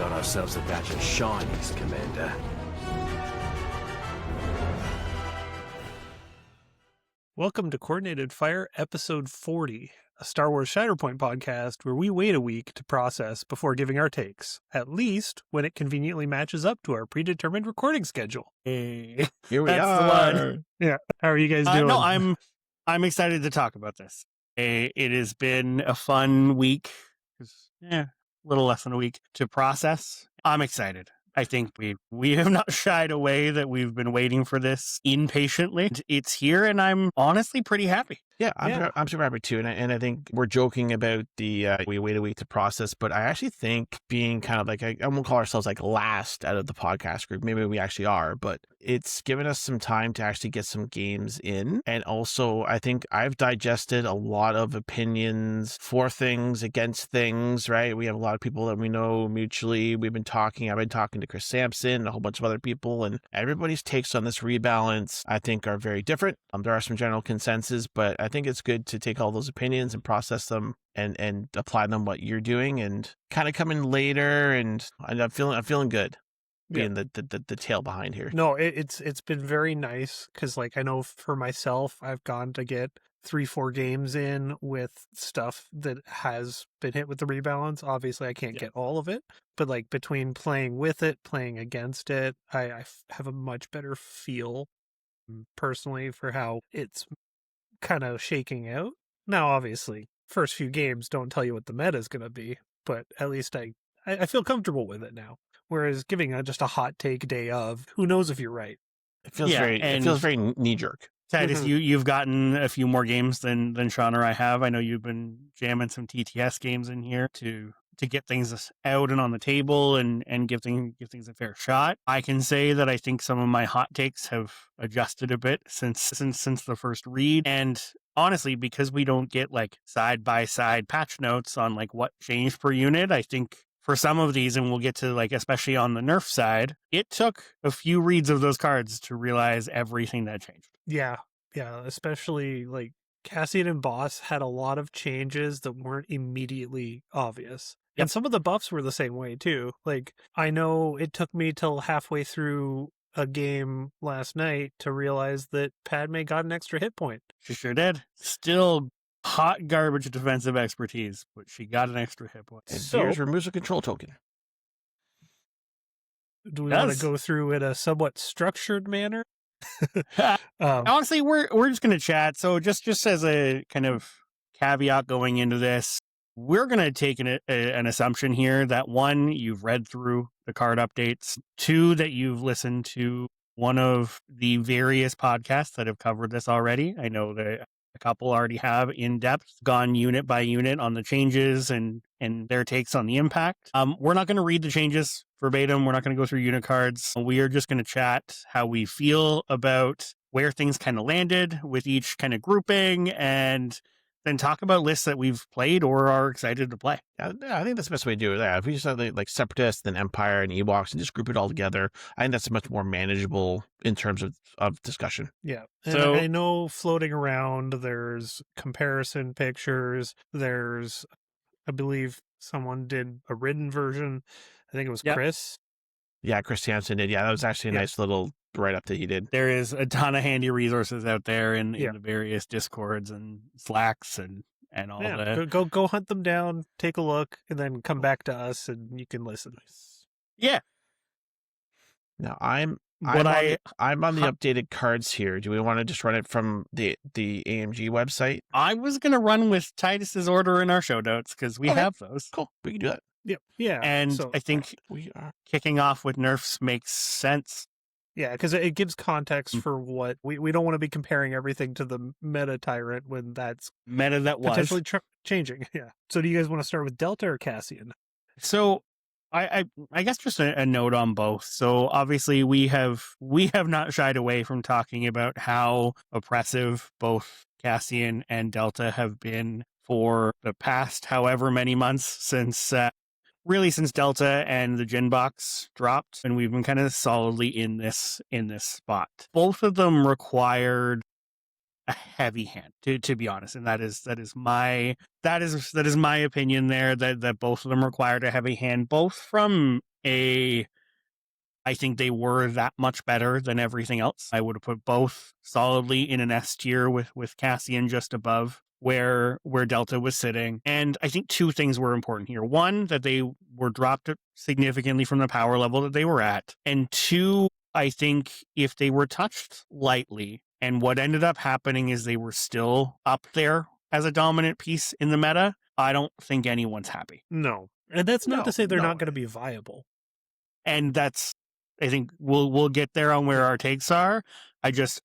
got ourselves a batch of shinies, Commander. Welcome to Coordinated Fire, Episode 40, a Star Wars Shatterpoint podcast where we wait a week to process before giving our takes, at least when it conveniently matches up to our predetermined recording schedule. Hey, Here we that's are. the one. Yeah, how are you guys doing? No, I'm excited to talk about this. It has been a fun week, a little less than a week to process. I'm excited. I think we have not shied away that we've been waiting for this impatiently. It's here, and I'm honestly pretty happy. Yeah, I'm super happy too. And I think we're joking about the we wait a week to process, but I actually think being kind of like, I won't call ourselves like last out of the podcast group. Maybe we actually are, but it's given us some time to actually get some games in. And also, I think I've digested a lot of opinions for things, against things, right? We have a lot of people that we know mutually. I've been talking to Chris Sampson and a whole bunch of other people, and everybody's takes on this rebalance, I think, are very different. There are some general consensus, but I think it's good to take all those opinions and process them and apply them what you're doing and kind of come in later. And I'm feeling good being the tail behind here. No, it's been very nice because, like, I know for myself, I've gone to get 3-4 games in with stuff that has been hit with the rebalance. Obviously, I can't get all of it, but like between playing with it, playing against it, I have a much better feel personally for how it's kind of shaking out. Now, obviously, first few games don't tell you what the meta is going to be, but at least I feel comfortable with it now. Whereas giving just a hot take day of, who knows if you're right. It feels very knee jerk. Titus, you've gotten a few more games than Sean or I have. I know you've been jamming some TTS games in here to get things out and on the table and give things a fair shot. I can say that I think some of my hot takes have adjusted a bit since the first read. And honestly, because we don't get like side by side patch notes on like what changed per unit, I think for some of these, and we'll get to like, especially on the nerf side, it took a few reads of those cards to realize everything that changed. Yeah, especially like Cassian and Boss had a lot of changes that weren't immediately obvious. Yep. And some of the buffs were the same way too. Like, I know it took me till halfway through a game last night to realize that Padme got an extra hit point. She sure did. Still hot garbage defensive expertise, but she got an extra hit point. And Veers removes a control token. Do we want to go through in a somewhat structured manner? Honestly, we're just going to chat. So just as a kind of caveat going into this, we're going to take an assumption here that 1, you've read through the card updates, 2, that you've listened to one of the various podcasts that have covered this already. I know that a couple already have in depth gone unit by unit on the changes and their takes on the impact. We're not going to read the changes verbatim. We're not going to go through unit cards. We are just going to chat how we feel about where things kind of landed with each kind of grouping, and then talk about lists that we've played or are excited to play. Yeah, I think that's the best way to do it. Yeah, if we just have like Separatists, then Empire and Ewoks, and just group it all together, I think that's much more manageable in terms of discussion. Yeah. And so I know floating around, there's comparison pictures. There's, I believe someone did a written version. I think it was Chris. Yeah, Chris Sampson did. Yeah, that was actually a nice little write-up that he did. There is a ton of handy resources out there in the various Discords and Slacks and all that. Go hunt them down, take a look, and then come back to us and you can listen. Yeah. Now I'm on the updated cards here. Do we want to just run it from the AMG website? I was going to run with Titus's order in our show notes because we have those. Cool. We can do that. Yep. Yeah. And so I think we are kicking off with nerfs makes sense. Yeah, because it gives context for what we don't want to be comparing everything to the meta tyrant when that's meta that was potentially changing. Yeah. So do you guys want to start with Delta or Cassian? So I guess just a note on both. So obviously we have not shied away from talking about how oppressive both Cassian and Delta have been for the past however many months since Delta and the Gin box dropped, and we've been kind of solidly in this spot. Both of them required a heavy hand, to be honest, and that is my opinion there, that both of them required a heavy hand, both from a, I think they were that much better than everything else. I would have put both solidly in an S tier, with Cassian just above where Delta was sitting. And I think two things were important here. One, that they were dropped significantly from the power level that they were at. And two, I think if they were touched lightly, and what ended up happening is they were still up there as a dominant piece in the meta, I don't think anyone's happy. No. And that's not to say they're No. not going to be viable. And that's, I think we'll get there on where our takes are.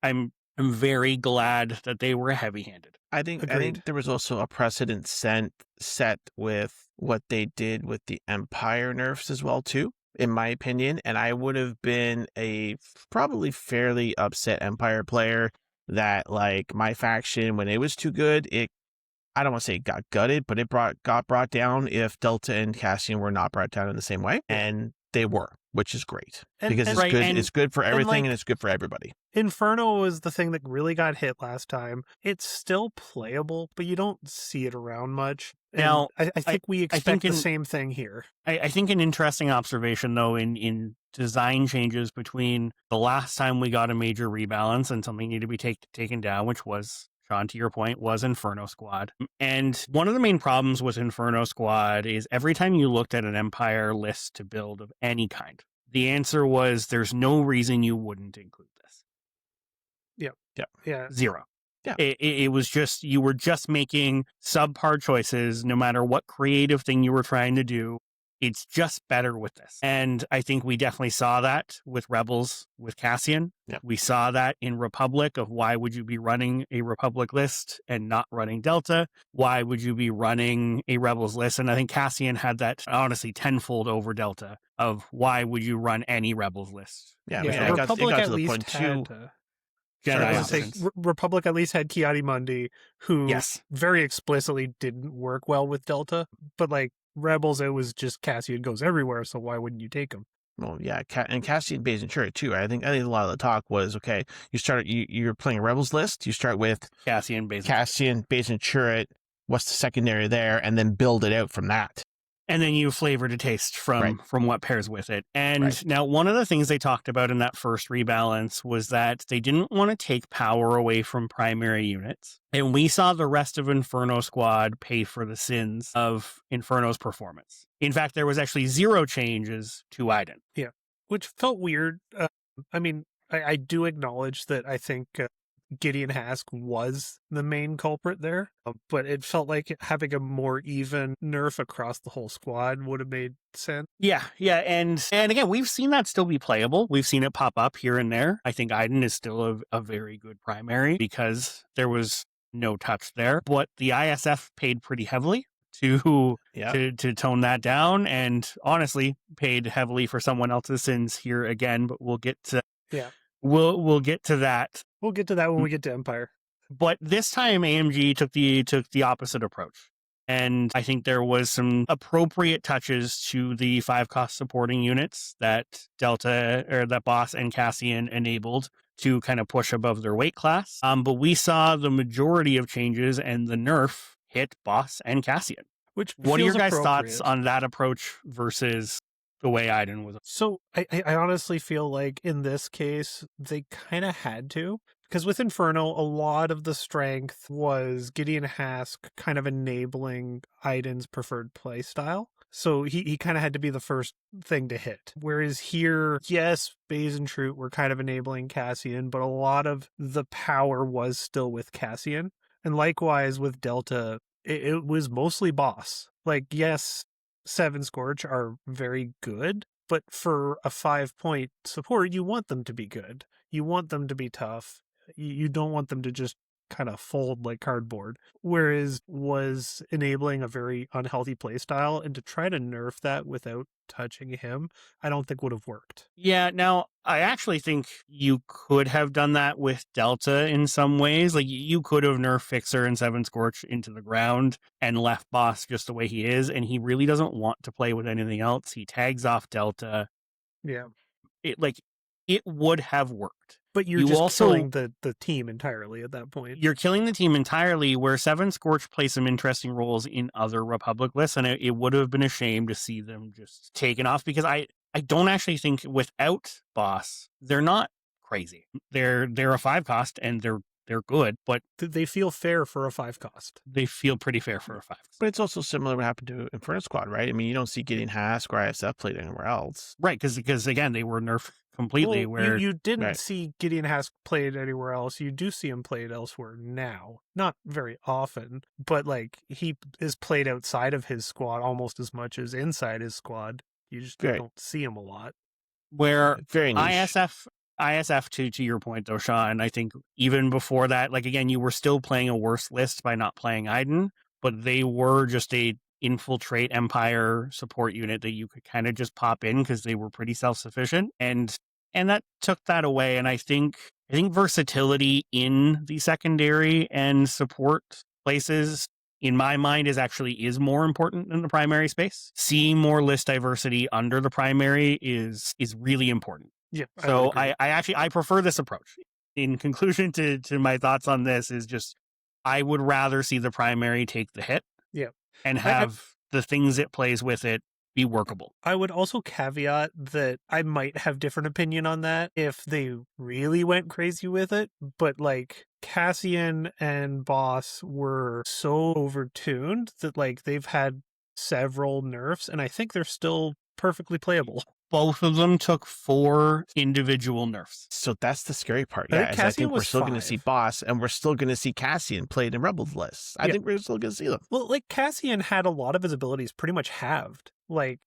I'm very glad that they were heavy-handed. I think there was also a precedent set with what they did with the Empire nerfs as well too, in my opinion. And I would have been a probably fairly upset Empire player that, like, my faction, when it was too good, I don't want to say it got gutted, but it got brought down if Delta and Cassian were not brought down in the same way, and they were, which is great because it's good. It's good for everything, and it's good for everybody. Inferno was the thing that really got hit last time. It's still playable, but you don't see it around much. And Now, I think we expect the same thing here. I think an interesting observation, though, in design changes between the last time we got a major rebalance and something needed to be taken down, which was, Sean, to your point, was Inferno Squad. And one of the main problems with Inferno Squad is every time you looked at an Empire list to build of any kind, the answer was there's no reason you wouldn't include this. Yeah. Zero. Yeah. It was just, you were just making subpar choices no matter what creative thing you were trying to do. It's just better with this. And I think we definitely saw that with Rebels, with Cassian. Yeah. We saw that in Republic, of why would you be running a Republic list and not running Delta? Why would you be running a Rebels list? And I think Cassian had that, honestly, tenfold over Delta, of why would you run any Rebels list? Yeah, Yeah, it got Republic to at the least point had too. Jedi I was saying, options. Republic at least had Kiadi Mundi, who Yes. very explicitly didn't work well with Delta. But like Rebels, it was just Cassian goes everywhere, so why wouldn't you take him? Well, yeah, and Cassian, Baze, and Chirrut too. I think a lot of the talk was, okay, you're playing a Rebels list. You start with Cassian, Baze, and Chirrut. What's the secondary there, and then build it out from that. and then you flavor to taste from what pairs with it. And now one of the things they talked about in that first rebalance was that they didn't want to take power away from primary units. And we saw the rest of Inferno Squad pay for the sins of Inferno's performance. In fact, there was actually 0 changes to Iden. Yeah, which felt weird. I mean, I do acknowledge that I think Gideon Hask was the main culprit there, but it felt like having a more even nerf across the whole squad would have made sense. Yeah, and again, we've seen that still be playable. We've seen it pop up here and there. I think Iden is still a very good primary because there was no touch there, but the ISF paid pretty heavily to tone that down, and honestly paid heavily for someone else's sins here again, but we'll get to we'll get to that. We'll get to that when we get to Empire. But this time AMG took the opposite approach. And I think there was some appropriate touches to the 5-cost supporting units that Delta, or that Boss and Cassian enabled to kind of push above their weight class. But we saw the majority of changes and the nerf hit Boss and Cassian. What are your guys' thoughts on that approach versus the way Iden was? So I honestly feel like in this case, they kind of had to. Because with Inferno, a lot of the strength was Gideon Hask kind of enabling Iden's preferred play style. So he kind of had to be the first thing to hit. Whereas here, yes, Baze and Chirrut were kind of enabling Cassian, but a lot of the power was still with Cassian. And likewise with Delta, it was mostly Boss. Like, yes, 7 Scorch are very good, but for a 5-point support, you want them to be good. You want them to be tough. You don't want them to just kind of fold like cardboard. Whereas was enabling a very unhealthy playstyle, and to try to nerf that without touching him, I don't think would have worked. Yeah, now I actually think you could have done that with Delta in some ways. Like, you could have nerfed Fixer and 7 Scorch into the ground and left Boss just the way he is, and he really doesn't want to play with anything else. He tags off Delta. Yeah. It would have worked. But you're You just also- killing the team entirely at that point. You're killing the team entirely, where Seven Scorch plays some interesting roles in other Republic lists, and it would have been a shame to see them just taken off, because I don't actually think without Boss, they're not crazy. They're a 5 cost, and they're good, but They feel fair for a 5 cost. they feel pretty fair for a 5. But it's also similar to what happened to Inferno Squad, right? I mean, you don't see Gideon Hask or ISF played anywhere else. Right, because again, they were nerfed completely. Well, where you didn't Right. see Gideon Hask played anywhere else. You do see him played elsewhere now. Not very often, but like he is played outside of his squad almost as much as inside his squad. You just Right. don't see him a lot. where Very niche. ISF to your point though, Sean, I think even before that, like again, you were still playing a worse list by not playing Iden, but they were just a infiltrate Empire support unit that you could kind of just pop in because they were pretty self-sufficient, and that took that away. And I think versatility in the secondary and support places, in my mind, is more important than the primary space. Seeing more list diversity under the primary is really important. Yeah. So I prefer this approach. In conclusion to my thoughts on this is just, I would rather see the primary take the hit. Yeah. And have the things it plays with it be workable. I would also caveat that I might have different opinion on that if they really went crazy with it, but like Cassian and Boss were so overtuned that like they've had several nerfs, and I think they're still perfectly playable. Both of them took 4 individual nerfs. So that's the scary part. I Yeah, think is I Cassian think we're was still going to 5. see Boss, and we're still going to see Cassian played in Rebels lists. I Yeah. think we're still going to see them. Well, like Cassian had a lot of his abilities pretty much halved. Like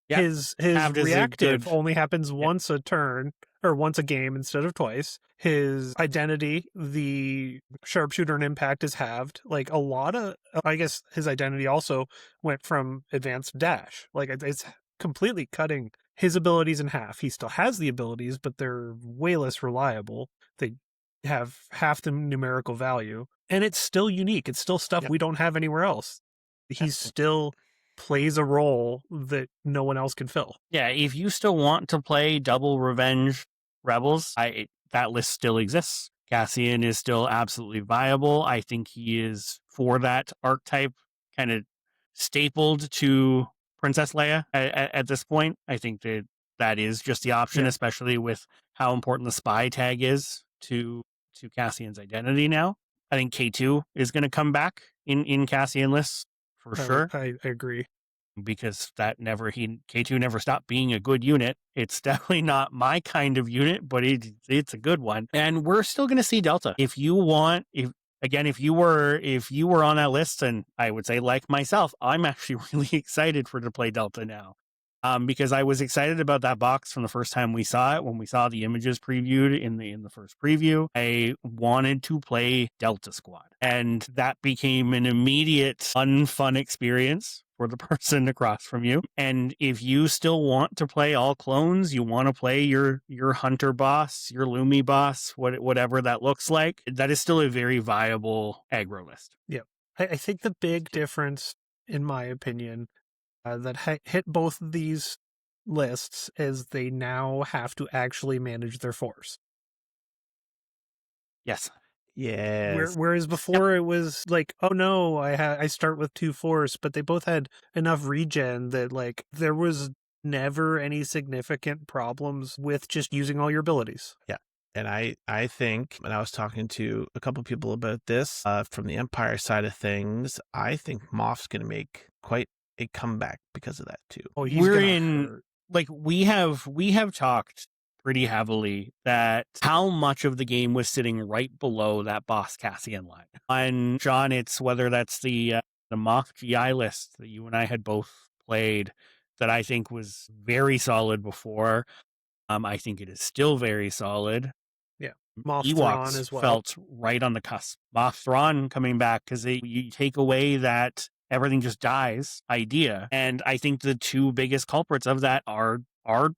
Yeah, his halved is a reactive good- only happens once a turn or once a game instead of twice. His identity, the sharpshooter and impact, is halved. Like a lot of, I guess his identity also went from advanced dash. Like it's completely cutting his abilities in half. He still has the abilities, but they're way less reliable. They have half the numerical value, and it's still unique. It's still stuff Yep. we don't have anywhere else. He still plays a role that no one else can fill. Yeah, if you still want to play double revenge Rebels, that list still exists. Cassian is still absolutely viable. I think he is, for that archetype, kind of stapled to Princess Leia at this point. I think that is just the option, Yeah. especially with how important the spy tag is to Cassian's identity now. I think K2 is going to come back in Cassian lists for sure, I agree. because K2 never stopped being a good unit. It's definitely not my kind of unit, but it's a good one. And we're still going to see Delta. If you were on that list, and I would say, like myself, I'm actually really excited to play Delta now. Because I was excited about that box from the first time we saw it, when we saw the images previewed in the first preview. I wanted to play Delta Squad, and that became an immediate unfun experience for the person across from you. And if you still want to play all clones, you want to play your Hunter boss, your Lumi boss, whatever that looks like, that is still a very viable aggro list. I think the big difference, in my opinion, that hit both of these lists is they now have to actually manage their force. Yes. Yes. Whereas before it was like, oh no, I start with 2 force, but they both had enough regen that like there was never any significant problems with just using all your abilities. And I think, and I was talking to a couple people about this from the Empire side of things, I think Moff's going to make quite a comeback because of that too. Oh, he's We're gonna in- hurt. Like we have talked pretty heavily that how much of the game was sitting right below that boss Cassian line. And John, it's whether that's the Moff GI list that you and I had both played, that I think was very solid before. I think it is still very solid. Moff Ewoks Thrawn as well. felt right on the cusp. Moff Thrawn coming back, because you take away that everything just dies idea, and I think the two biggest culprits of that are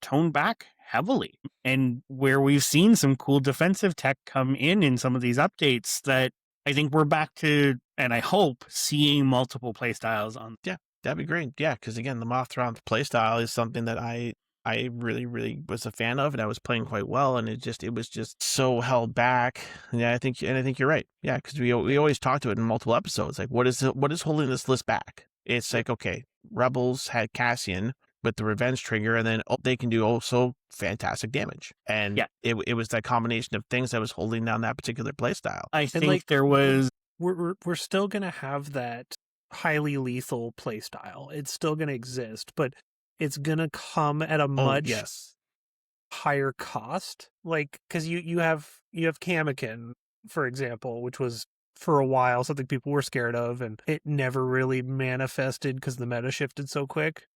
toned back heavily, and where we've seen some cool defensive tech come in some of these updates, that I think we're back to, and I hope, seeing multiple playstyles on. That'd be great. Yeah, because again, the Moff Thrawn playstyle is something that I I really, really was a fan of, and I was playing quite well, and it was just so held back. Yeah, I think you're right. Yeah, because we always talked to it in multiple episodes. Like, what is holding this list back? It's like, okay, Rebels had Cassian with the revenge trigger, and then they can do also fantastic damage. And it was that combination of things that was holding down that particular playstyle. I think there was. We're still gonna have that highly lethal playstyle. It's still gonna exist, but it's gonna come at a much higher cost. Like, because you have Kamakin, for example, which was for a while something people were scared of, and it never really manifested because the meta shifted so quick.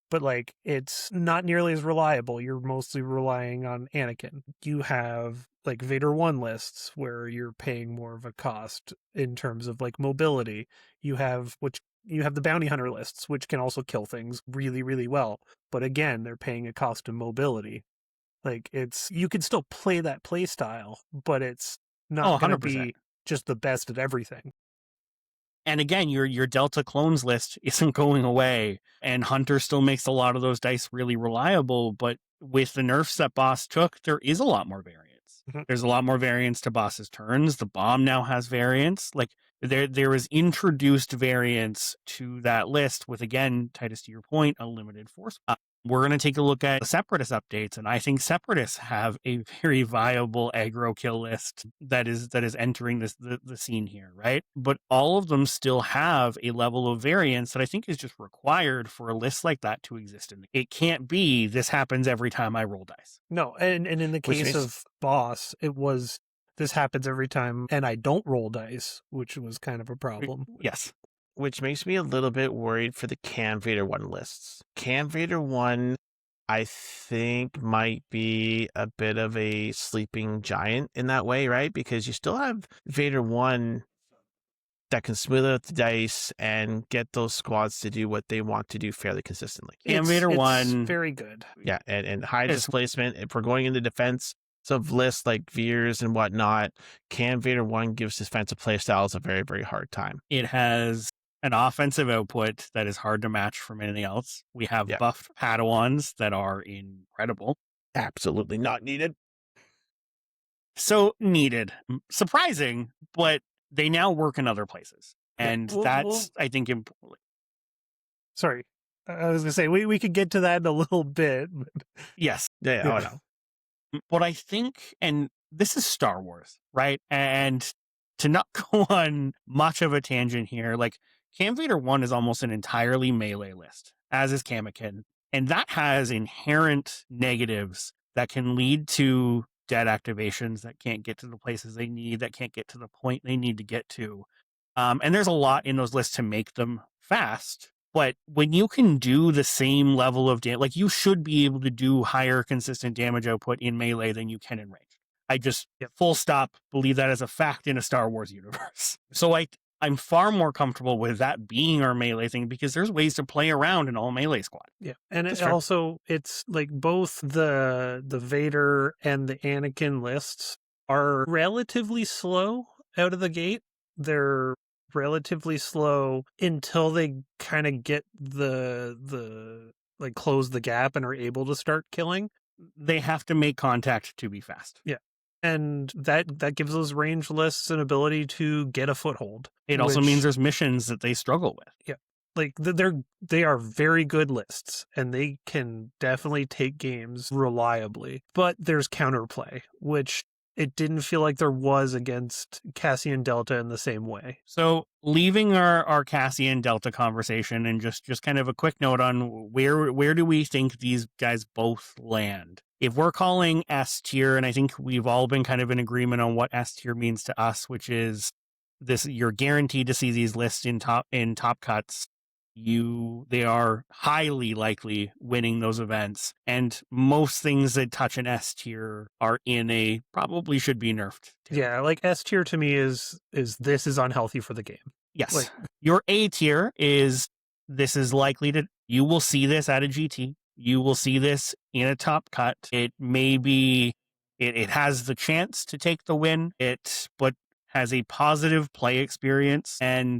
But like, it's not nearly as reliable. You're mostly relying on Anakin. You have like Vader 1 lists where you're paying more of a cost in terms of like mobility. You have the bounty hunter lists, which can also kill things really, really well. But again, they're paying a cost in mobility. Like, you can still play that play style, but it's not going to be just the best at everything. And again, your Delta clones list isn't going away, and Hunter still makes a lot of those dice really reliable. But with the nerfs that Boss took, there is a lot more variance. Mm-hmm. There's a lot more variance to Boss's turns. The bomb now has variance. Like, there was introduced variance to that list with, again, Titus, to your point, a limited force. We're going to take a look at the Separatist updates, and I think Separatists have a very viable aggro kill list that is entering the scene here, right? But all of them still have a level of variance that I think is just required for a list like that to exist. It can't be this happens every time I roll dice. No, and in the case of Boss, it was this happens every time and I don't roll dice, which was kind of a problem. Yes. Which makes me a little bit worried for the Cam Vader 1 lists. Cam Vader 1, I think, might be a bit of a sleeping giant in that way, right? Because you still have Vader 1 that can smooth out the dice and get those squads to do what they want to do fairly consistently. Cam Vader 1. Very good. Yeah, and high displacement. If we're going into defense of lists like Veers and whatnot, Cam Vader 1 gives defensive playstyles a very, very hard time. It has an offensive output that is hard to match from anything else. We have buffed Padawans that are incredible. Absolutely not needed. So needed. Surprising, but they now work in other places. And that's, I think, important. Sorry. I was going to say, we could get to that in a little bit. But... Yes. Yeah. Oh, no. But I think, and this is Star Wars, right? And to not go on much of a tangent here, like, Cam Vader 1 is almost an entirely melee list, as is Kamakin. And that has inherent negatives that can lead to dead activations that can't get to the places they need, that can't get to the point they need to get to. And there's a lot in those lists to make them fast. But when you can do the same level of damage, like, you should be able to do higher consistent damage output in melee than you can in range. I just, full stop, believe that as a fact in a Star Wars universe. So I'm far more comfortable with that being our melee thing because there's ways to play around an all melee squad. Yeah. And it's like both the Vader and the Anakin lists are relatively slow out of the gate. They're relatively slow until they kind of get the like close the gap and are able to start killing. They have to make contact to be fast. Yeah. And that gives those range lists an ability to get a foothold. It also means there's missions that they struggle with. Yeah. Like they are very good lists and they can definitely take games reliably. But there's counterplay, which it didn't feel like there was against Cassian Delta in the same way. So leaving our Cassian Delta conversation and just kind of a quick note on where do we think these guys both land? If we're calling S tier, and I think we've all been kind of in agreement on what S tier means to us, which is this: you're guaranteed to see these lists in top cuts. They are highly likely winning those events, and most things that touch an S tier are in a probably should be nerfed tier. Yeah, like S tier to me is this is unhealthy for the game. Yes, like, your A tier is this is likely to. You will see this at a GT. You will see this in a top cut. It may be, it has the chance to take the win, but has a positive play experience and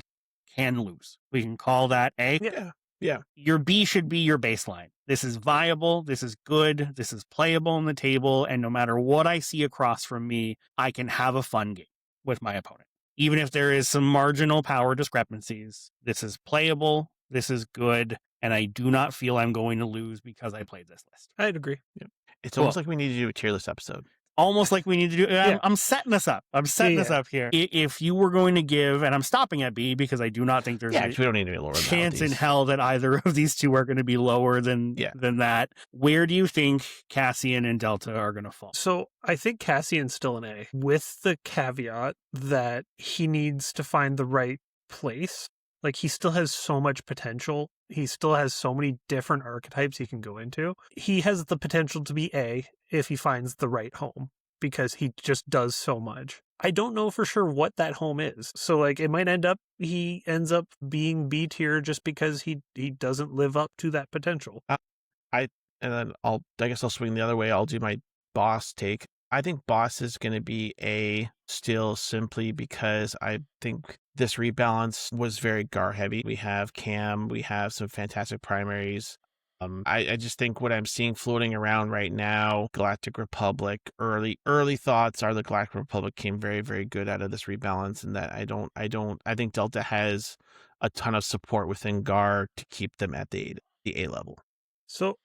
can lose. We can call that A. Yeah. Yeah. Your B should be your baseline. This is viable. This is good. This is playable on the table. And no matter what I see across from me, I can have a fun game with my opponent. Even if there is some marginal power discrepancies, this is playable. This is good. And I do not feel I'm going to lose because I played this list. I'd agree. Yeah. It's almost like we need to do a tier list episode. Almost like we need to do. I'm setting this up. I'm setting this up here. If you were going to give, and I'm stopping at B because I do not think there's we don't need to be lower chance in hell that either of these two are going to be lower than that. Where do you think Cassian and Delta are going to fall? So I think Cassian's still an A, with the caveat that he needs to find the right place. Like, he still has so much potential. He still has so many different archetypes he can go into. He has the potential to be A if he finds the right home, because he just does so much. I don't know for sure what that home is. So, like, it might he ends up being B tier just because he doesn't live up to that potential. I guess I'll swing the other way. I'll do my boss take. I think boss is going to be A still, simply because I think this rebalance was very Gar heavy. We have Cam, we have some fantastic primaries. I just think what I'm seeing floating around right now, Galactic Republic, early thoughts are the Galactic Republic came very, very good out of this rebalance, and that I think Delta has a ton of support within Gar to keep them at the A level. So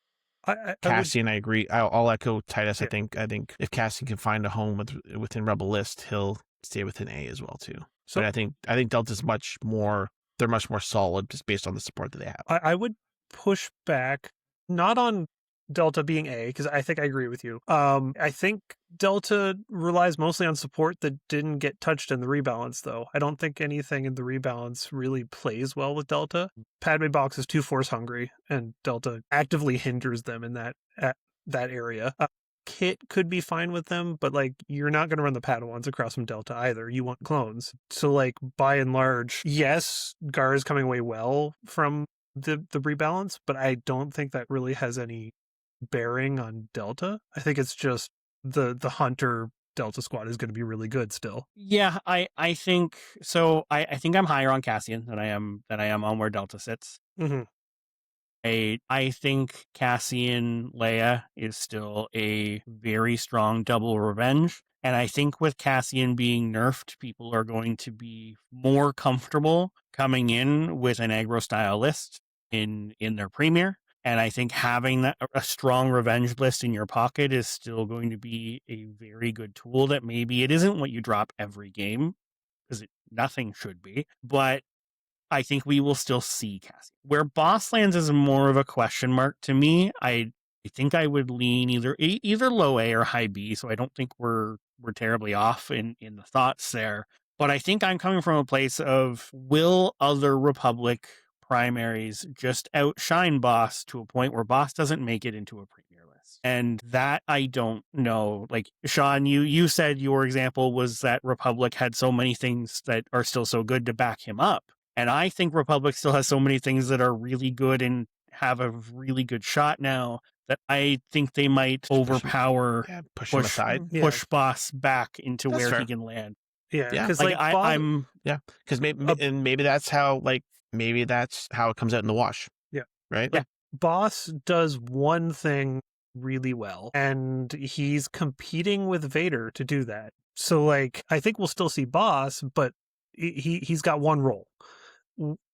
Cassian, I agree. I'll echo Titus. Yeah. I think if Cassian can find a home within Rebel list, he'll stay within A as well too. So, but I think Delta's much more solid just based on the support that they have. I would push back, not on Delta being A, because I think I agree with you. I think Delta relies mostly on support that didn't get touched in the rebalance, though. I don't think anything in the rebalance really plays well with Delta. Padme Box is too force hungry, and Delta actively hinders them in that area. Kit could be fine with them, but like, you're not going to run the Padawans across from Delta either. You want clones. So like, by and large, yes, Gar is coming away well from the rebalance, but I don't think that really has any bearing on Delta. I think it's just the Hunter Delta squad is going to be really good still. Yeah, I think so. I think I'm higher on Cassian than I am on where Delta sits. Mm-hmm. I think Cassian Leia is still a very strong double revenge. And I think with Cassian being nerfed, people are going to be more comfortable coming in with an aggro style list in their premiere. And I think having a strong revenge list in your pocket is still going to be a very good tool. That maybe it isn't what you drop every game, because nothing should be, but I think we will still see Cassian. Where boss lands is more of a question mark to me. I think I would lean either low A or high B, so I don't think we're terribly off in the thoughts there. But I think I'm coming from a place of, will other Republic primaries just outshine boss to a point where boss doesn't make it into a premier list? And that I don't know. Like, Sean, you said your example was that Republic had so many things that are still so good to back him up. And I think Republic still has so many things that are really good and have a really good shot now that I think they might overpower, push him aside, push boss back into That's where fair. he can land. Yeah, because like I'm because maybe that's how it comes out in the wash. Yeah, right. Yeah, boss does one thing really well, and he's competing with Vader to do that. So like, I think we'll still see boss, but he's got one role.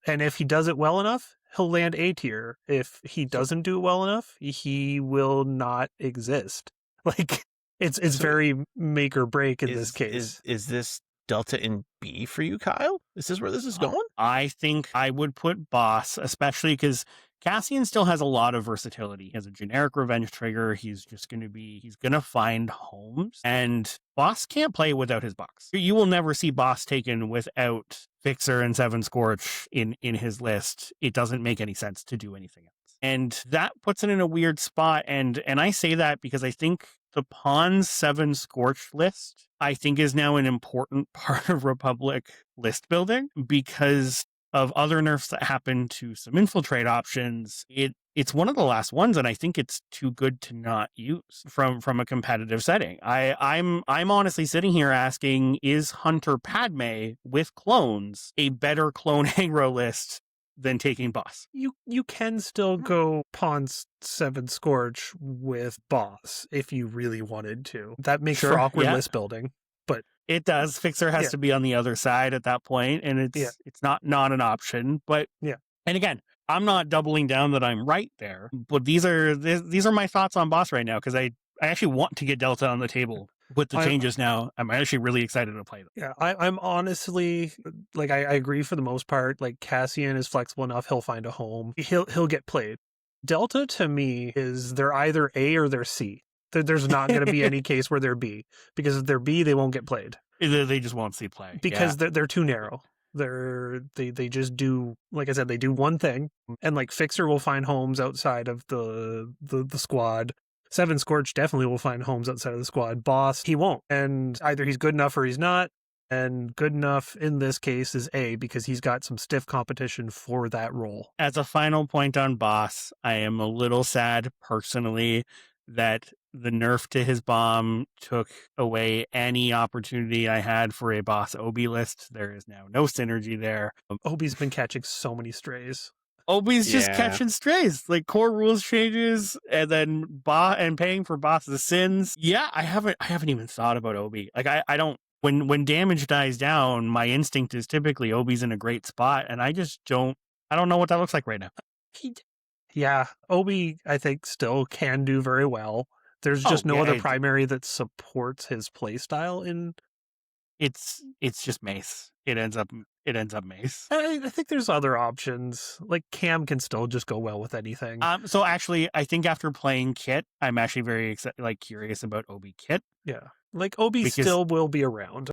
And if he does it well enough, he'll land A tier. If he doesn't do it well enough, he will not exist. Like, it's very make or break in this case. Is this Delta in B for you, Kyle? Is this where this is going? I think I would put boss, especially because Cassian still has a lot of versatility. He has a generic revenge trigger. He's going to find homes, and boss can't play without his box. You will never see boss taken without Fixer and Seven Scorch in his list. It doesn't make any sense to do anything else. And that puts it in a weird spot. And I say that because I think the Pawn's 7 Scorch list, I think, is now an important part of Republic list building, because of other nerfs that happen to some infiltrate options. It's one of the last ones, and I think it's too good to not use from a competitive setting. I'm honestly sitting here asking, is Hunter Padme with clones a better clone aggro list than taking boss. You can still go pawn 7 Scorch with boss if you really wanted to. That makes for awkward list building. But it does. Fixer has to be on the other side at that point, and it's not an option. But and again, I'm not doubling down that I'm right there. But these are my thoughts on boss right now, because I actually want to get Delta on the table with the changes now. I'm actually really excited to play them. Yeah, I'm honestly, like, I agree for the most part. Like, Cassian is flexible enough; he'll find a home. He'll get played. Delta to me is they're either A or they're C. There's not going to be any case where they're B, because if they're B, they won't get played. They just won't see play because they're too narrow. They just do, like I said, they do one thing, and like Fixer will find homes outside of the squad. 7 Scorch definitely will find homes outside of the squad. Boss, he won't, and either he's good enough or he's not. And good enough in this case is A, because he's got some stiff competition for that role. As a final point on boss, I am a little sad personally that the nerf to his bomb took away any opportunity I had for a boss Obi list. There is now no synergy there. Obi's been catching so many strays. Obi's just catching strays, like core rules changes, and then paying for boss's sins. Yeah, I haven't even thought about Obi. Like I don't. When damage dies down, my instinct is typically Obi's in a great spot, and I don't know what that looks like right now. Yeah, Obi, I think, still can do very well. There's just no other primary that supports his playstyle in. It's just Mace. It ends up Mace. I think there's other options. Like Cam can still just go well with anything. So actually, I think after playing Kit, I'm actually very curious about Obi Kit. Yeah, like Obi still will be around.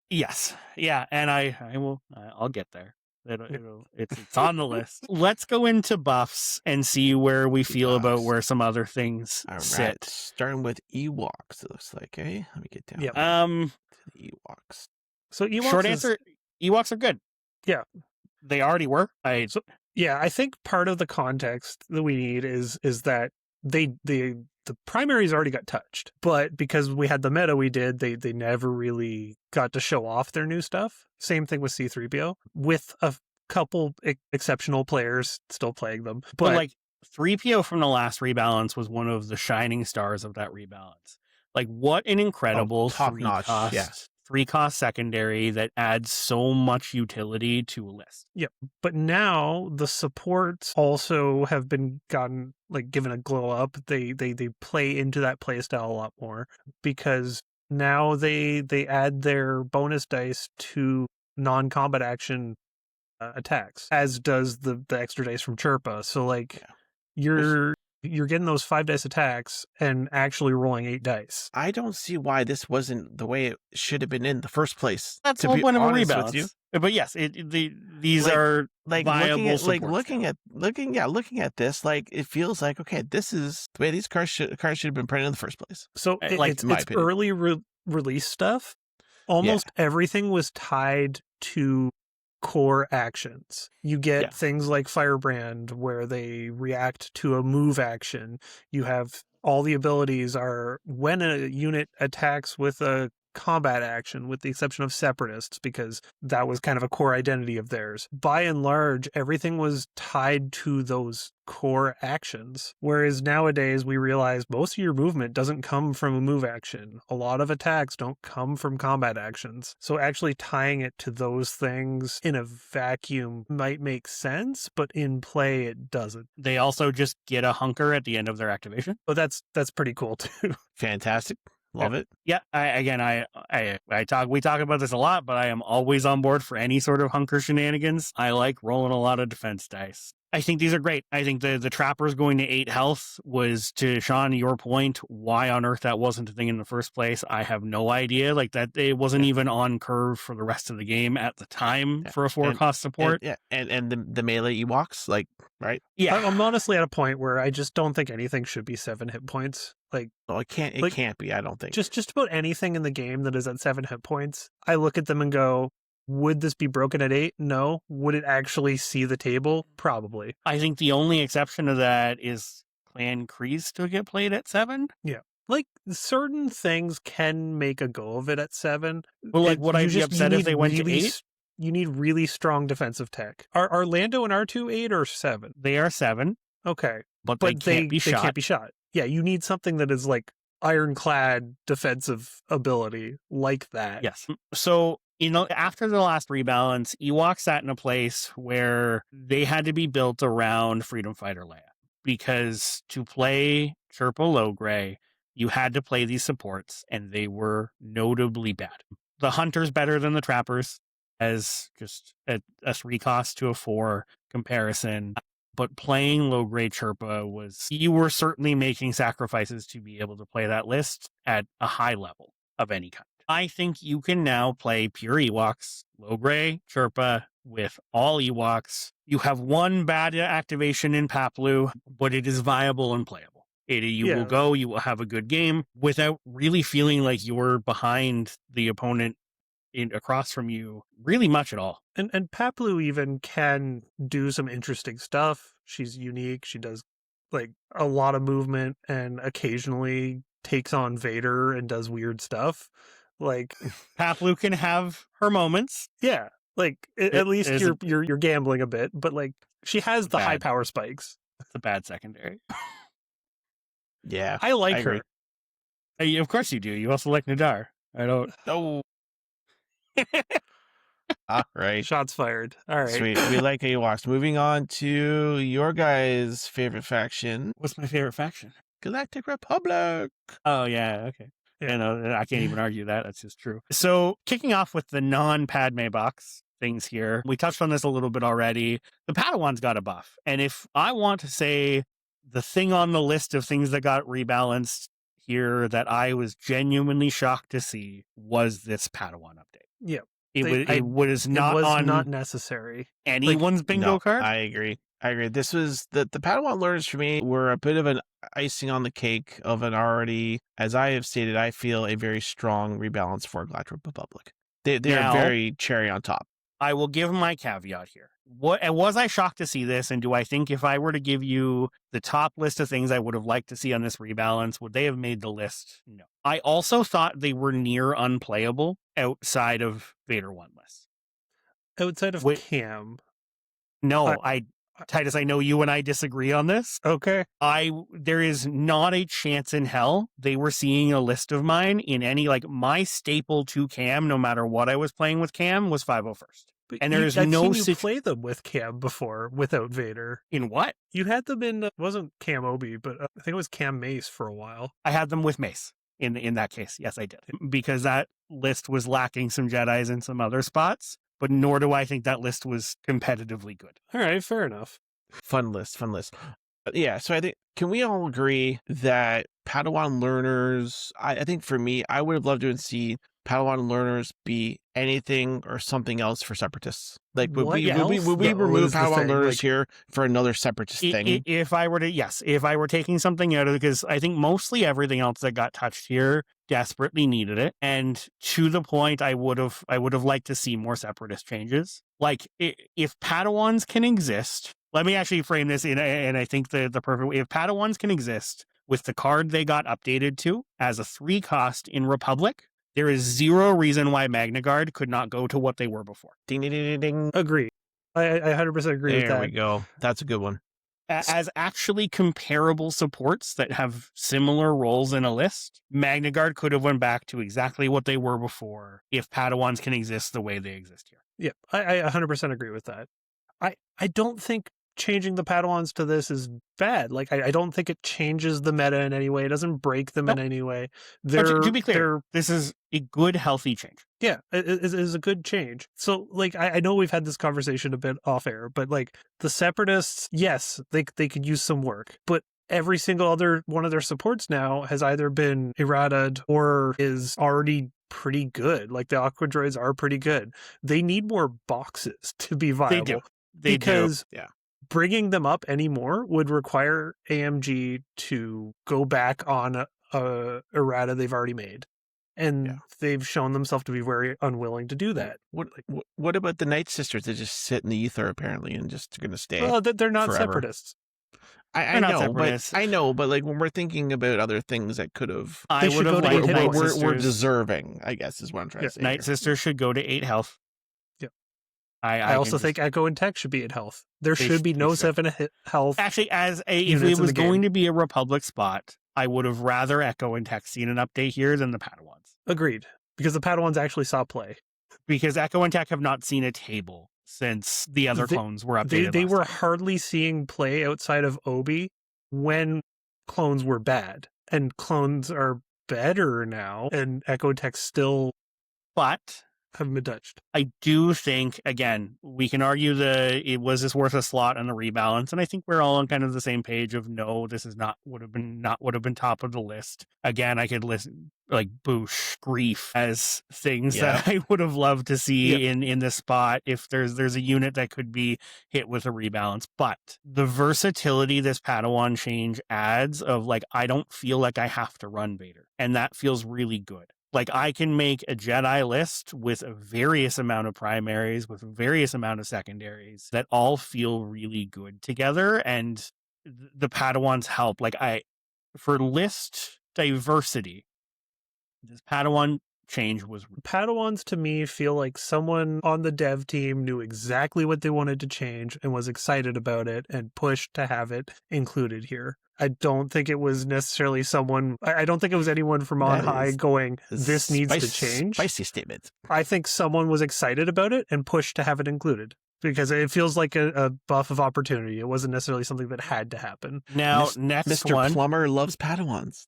Yes, yeah, and I'll get there. It's on the list. Let's go into buffs and see where we feel about where some other things sit. Starting with Ewoks, it looks like, eh? Let me get down. Yeah. To the Ewoks. So Ewoks short answer, Ewoks are good. Yeah. They already were. I think part of the context that we need is that the primaries already got touched, but because we had the meta we did, they never really got to show off their new stuff. Same thing with C-3PO, with a couple exceptional players still playing them. But like 3PO from the last rebalance was one of the shining stars of that rebalance. Like, what an incredible three cost secondary that adds so much utility to a list. Yep. But now the supports also have been given a glow up. They play into that play style a lot more, because now they add their bonus dice to non-combat action attacks, as does the extra dice from Chirpa. So you're getting those 5 dice attacks and actually rolling 8 dice. I don't see why this wasn't the way it should have been in the first place. That's the whole point of a rebalance. But yes, these are viable support. Looking at this, like, it feels like, okay, this is the way these cards should have been printed in the first place. So it's early release stuff. Almost everything was tied to core actions. You get things like Firebrand, where they react to a move action. You have all the abilities are when a unit attacks with a combat action, with the exception of Separatists, because that was kind of a core identity of theirs. By and large, everything was tied to those core actions. Whereas nowadays we realize most of your movement doesn't come from a move action. A lot of attacks don't come from combat actions. So actually tying it to those things in a vacuum might make sense, but in play it doesn't. They also just get a hunker at the end of their activation. Oh, that's pretty cool too. Fantastic. Love it. Yeah, we talk about this a lot, but I am always on board for any sort of hunker shenanigans. I like rolling a lot of defense dice. I think these are great. I think the trappers going to 8 health was, to Sean, your point, why on earth that wasn't a thing in the first place. I have no idea. Like, that it wasn't even on curve for the rest of the game at the time for a 4-cost support. And the melee Ewoks, like, right? Yeah. I'm honestly at a point where I just don't think anything should be 7 hit points. Like, no, it can't be, I don't think. Just about anything in the game that is at 7 hit points, I look at them and go, would this be broken at 8? No. Would it actually see the table? Probably. I think the only exception to that is Clan Kreese to get played at 7. Yeah. Like, certain things can make a go of it at 7. Well, like, would I be upset if they went to 8? you need really strong defensive tech. Are Lando and R2 8 or 7? They are 7. Okay. But they can't be shot. They can't be shot. Yeah, you need something that is like ironclad defensive ability like that. Yes. So, after the last rebalance, Ewoks sat in a place where they had to be built around Freedom Fighter Leia. Because to play Chirpa Logray, you had to play these supports, and they were notably bad. The Hunter's better than the Trappers, as just a 3 cost to a 4 comparison. But playing low-grade Chirpa you were certainly making sacrifices to be able to play that list at a high level of any kind. I think you can now play pure Ewoks, low-grade Chirpa, with all Ewoks. You have one bad activation in Paplu, but it is viable and playable. You will have a good game without really feeling like you're behind the opponent across from you really much at all. And Paplu even can do some interesting stuff. She's unique. She does like a lot of movement and occasionally takes on Vader and does weird stuff. Like Paplu can have her moments. Yeah. Like at least you're gambling a bit, but like she has the high power spikes. It's a bad secondary. Yeah. I like her. Of course you do. You also like Nadar. I don't. Oh. All right. Shots fired. All right. Sweet. We like Ewoks. Moving on to your guys' favorite faction. What's my favorite faction? Galactic Republic. Oh, yeah. Okay. Yeah. I can't even argue that. That's just true. So kicking off with the non-Padme box things here. We touched on this a little bit already. The Padawan's got a buff. And if I want to say the thing on the list of things that got rebalanced here that I was genuinely shocked to see was this Padawan update. Yeah. It was not necessary. Anyone's bingo card. I agree. This was the Padawan learners for me were a bit of an icing on the cake of an already, as I have stated, I feel a very strong rebalance for Galactic Republic. They are very cherry on top. I will give my caveat here. Was I shocked to see this? And do I think if I were to give you the top list of things I would have liked to see on this rebalance, would they have made the list? No. I also thought they were near unplayable outside of Vader 1 lists. Outside of Cam. No, Titus, I know you and I disagree on this. Okay. There is not a chance in hell they were seeing a list of mine in any, like, my staple to Cam, no matter what I was playing with Cam, was 501st. But and there's I've seen you play them with Cam before without Vader. In what? You had them in, it wasn't Cam Obi, but I think it was Cam Mace for a while. I had them with Mace in that case. Yes, I did. Because that list was lacking some Jedis in some other spots, but nor do I think that list was competitively good. All right, fair enough. Fun list. Yeah, so I think, can we all agree that Padawan learners, I think for me, I would have loved to see Padawan learners be anything or something else for separatists. Like, would we remove Padawan learners here for another separatist thing? If I were taking something out of it, because I think mostly everything else that got touched here desperately needed it. And to the point, I would have liked to see more separatist changes. Like, if Padawans can exist, let me actually frame this in, and I think the perfect way, if Padawans can exist with the card they got updated to as a 3 cost in Republic, there is zero reason why Magna Guard could not go to what they were before. Ding, ding, ding, ding. Agree. I 100% agree with that. There we go. That's a good one. As actually comparable supports that have similar roles in a list, Magna Guard could have went back to exactly what they were before if Padawans can exist the way they exist here. Yeah, I 100% agree with that. I don't think changing the Padawans to this is bad. Like, I don't think it changes the meta in any way. It doesn't break them in any way. To be clear, this is a good, healthy change. Yeah, it is a good change. So, like, I know we've had this conversation a bit off air, but, like, the Separatists, yes, they could use some work. But every single other one of their supports now has either been errataed or is already pretty good. Like, the Aqua Droids are pretty good. They need more boxes to be viable. They do. Yeah. Bringing them up anymore would require AMG to go back on a errata they've already made. And they've shown themselves to be very unwilling to do that. What about the Night Sisters that just sit in the ether, apparently, and just going to stay? Well, they're not forever? Separatists. I know, but like when we're thinking about other things that could have, I would have liked we're deserving, I guess, is what I'm trying to say. Night Sisters should go to 8 health. I also think Echo and Tech should be at health. There should be no 7 health. Actually, if it was going to be a Republic spot, I would have rather Echo and Tech seen an update here than the Padawans. Agreed. Because the Padawans actually saw play. Because Echo and Tech have not seen a table since the other clones were updated. They were hardly seeing play outside of Obi when clones were bad. And clones are better now, and Echo and Tech still haven't been touched. I do think, again, we can argue was this worth a slot on the rebalance, and I think we're all on kind of the same page of no, this is would have been top of the list. Again, I could listen like Boosh, Grief as things that I would have loved to see in this spot if there's a unit that could be hit with a rebalance. But the versatility this Padawan change adds of like, I don't feel like I have to run Vader, and that feels really good. Like, I can make a Jedi list with a various amount of primaries, with a various amount of secondaries that all feel really good together. And the Padawans help. Like, for list diversity, this Padawan change was... Padawans, to me, feel like someone on the dev team knew exactly what they wanted to change and was excited about it and pushed to have it included here. I don't think it was necessarily I don't think it was anyone from on high going, this needs to change. Spicy statement. I think someone was excited about it and pushed to have it included because it feels like a buff of opportunity. It wasn't necessarily something that had to happen. Now, next Mr. one. Plumber loves Padawans.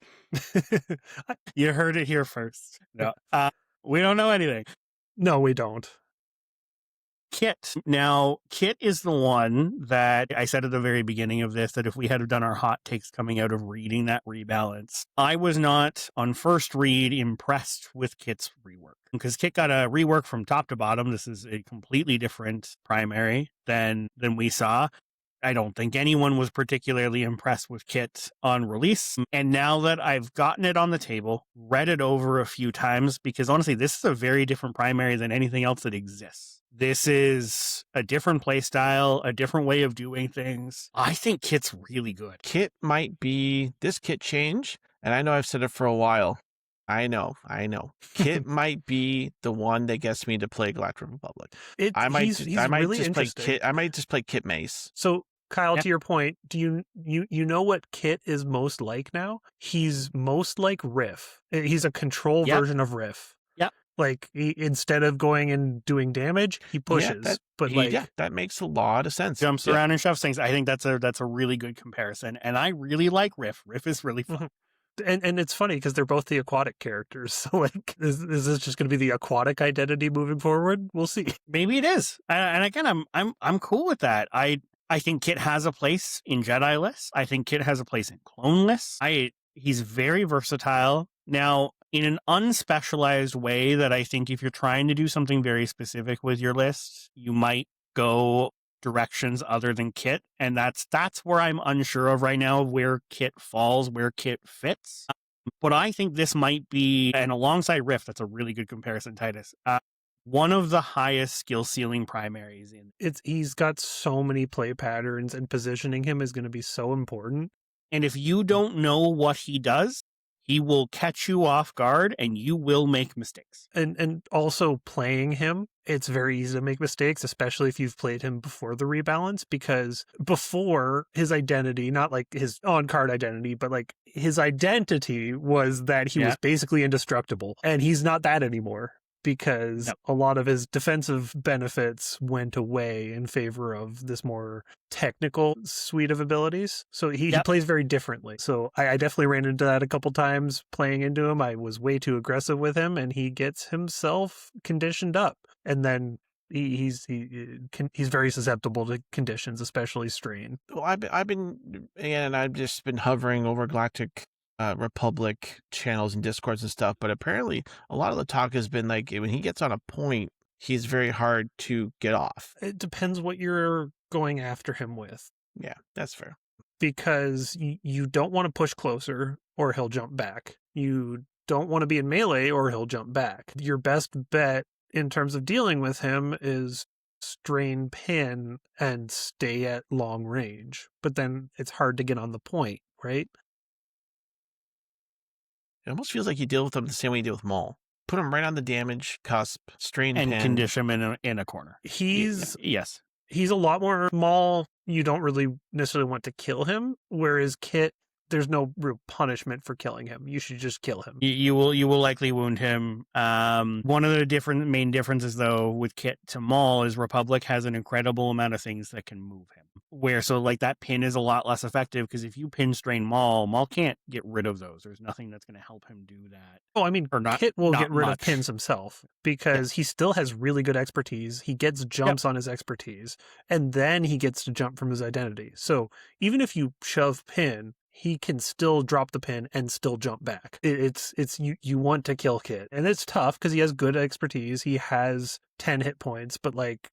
You heard it here first. No, we don't know anything. No, we don't. Kit. Now, Kit is the one that I said at the very beginning of this that if we had done our hot takes coming out of reading that rebalance, I was not on first read impressed with Kit's rework because Kit got a rework from top to bottom. This is a completely different primary than we saw. I don't think anyone was particularly impressed with Kit on release. And now that I've gotten it on the table, read it over a few times, because honestly, this is a very different primary than anything else that exists. This is a different play style, a different way of doing things. I think Kit's really good. Kit might be this Kit change, and I know I've said it for a while. I know. Kit might be the one that gets me to play Galactic Republic. I might just play Kit Mace. So Kyle, to your point, do you know what Kit is most like now? He's most like Riff. He's a control version of Riff. Like, instead of going and doing damage, he pushes. That makes a lot of sense. Jumps around and shoves things. I think that's a really good comparison. And I really like Riff. Riff is really fun. And it's funny because they're both the aquatic characters. So, like, is this just going to be the aquatic identity moving forward? We'll see. Maybe it is. And again, I'm cool with that. I think Kit has a place in Jedi lists. I think Kit has a place in clone lists. He's very versatile. Now, in an unspecialized way that I think if you're trying to do something very specific with your list, you might go directions other than Kit. And that's where I'm unsure of right now, where Kit falls, where Kit fits. But I think this might be, and alongside Rift, that's a really good comparison, Titus. One of the highest skill ceiling primaries in. He's got so many play patterns, and positioning him is going to be so important. And if you don't know what he does, he will catch you off guard and you will make mistakes. And also playing him, it's very easy to make mistakes, especially if you've played him before the rebalance, because before his identity, not like his on-card identity, but like his identity was that he was basically indestructible. And he's not that anymore, because a lot of his defensive benefits went away in favor of this more technical suite of abilities. So he plays very differently. So I definitely ran into that a couple times playing into him. I was way too aggressive with him, and he gets himself conditioned up. And then he's very susceptible to conditions, especially strain. Well, I've just been hovering over Galactic Republic channels and discords and stuff, but apparently a lot of the talk has been like when he gets on a point, he's very hard to get off. It depends what you're going after him with. Yeah, that's fair. Because you don't want to push closer or he'll jump back. You don't want to be in melee or he'll jump back. Your best bet in terms of dealing with him is strain pin and stay at long range. But then it's hard to get on the point, right? It almost feels like you deal with them the same way you deal with Maul. put him right on the damage cusp, strain and pin. condition him in a corner. He's Yes. he's a lot more small. You don't really necessarily want to kill him, whereas Kit, there's no real punishment for killing him. You should just kill him. You will likely wound him. One of the main differences though with Kit to Maul is Republic has an incredible amount of things that can move him. So like that pin is a lot less effective because if you pin strain Maul can't get rid of those. There's nothing that's going to help him do that. Oh, I mean, Kit will get rid of pins himself because he still has really good expertise. He gets jumps on his expertise, and then he gets to jump from his identity. So even if you shove pin, he can still drop the pin and still jump back. It's you want to kill Kit, and it's tough because he has good expertise. He has 10 hit points, but like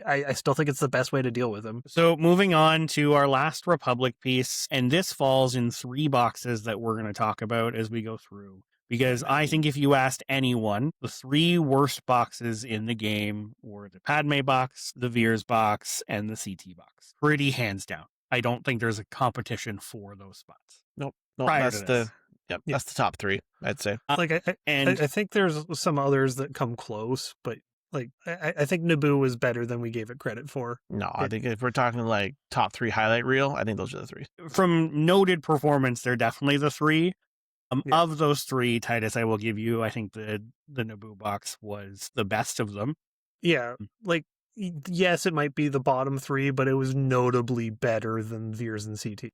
I still think it's the best way to deal with him. So moving on to our last Republic piece, and this falls in 3 boxes that we're going to talk about as we go through. Because I think if you asked anyone, the 3 worst boxes in the game were the Padme box, the Veers box, and the CT box. Pretty hands down. I don't think there's a competition for those spots. Nope. That's That's the top 3, I'd say. Like I think there's some others that come close, but like I think Naboo is better than we gave it credit for. No, I think if we're talking like top 3 highlight reel, I think those are the 3. From noted performance, they're definitely the 3. Of those 3, Titus, I will give you, I think the Naboo box was the best of them. Yeah, like, yes, it might be the bottom 3, but it was notably better than Veers and CT.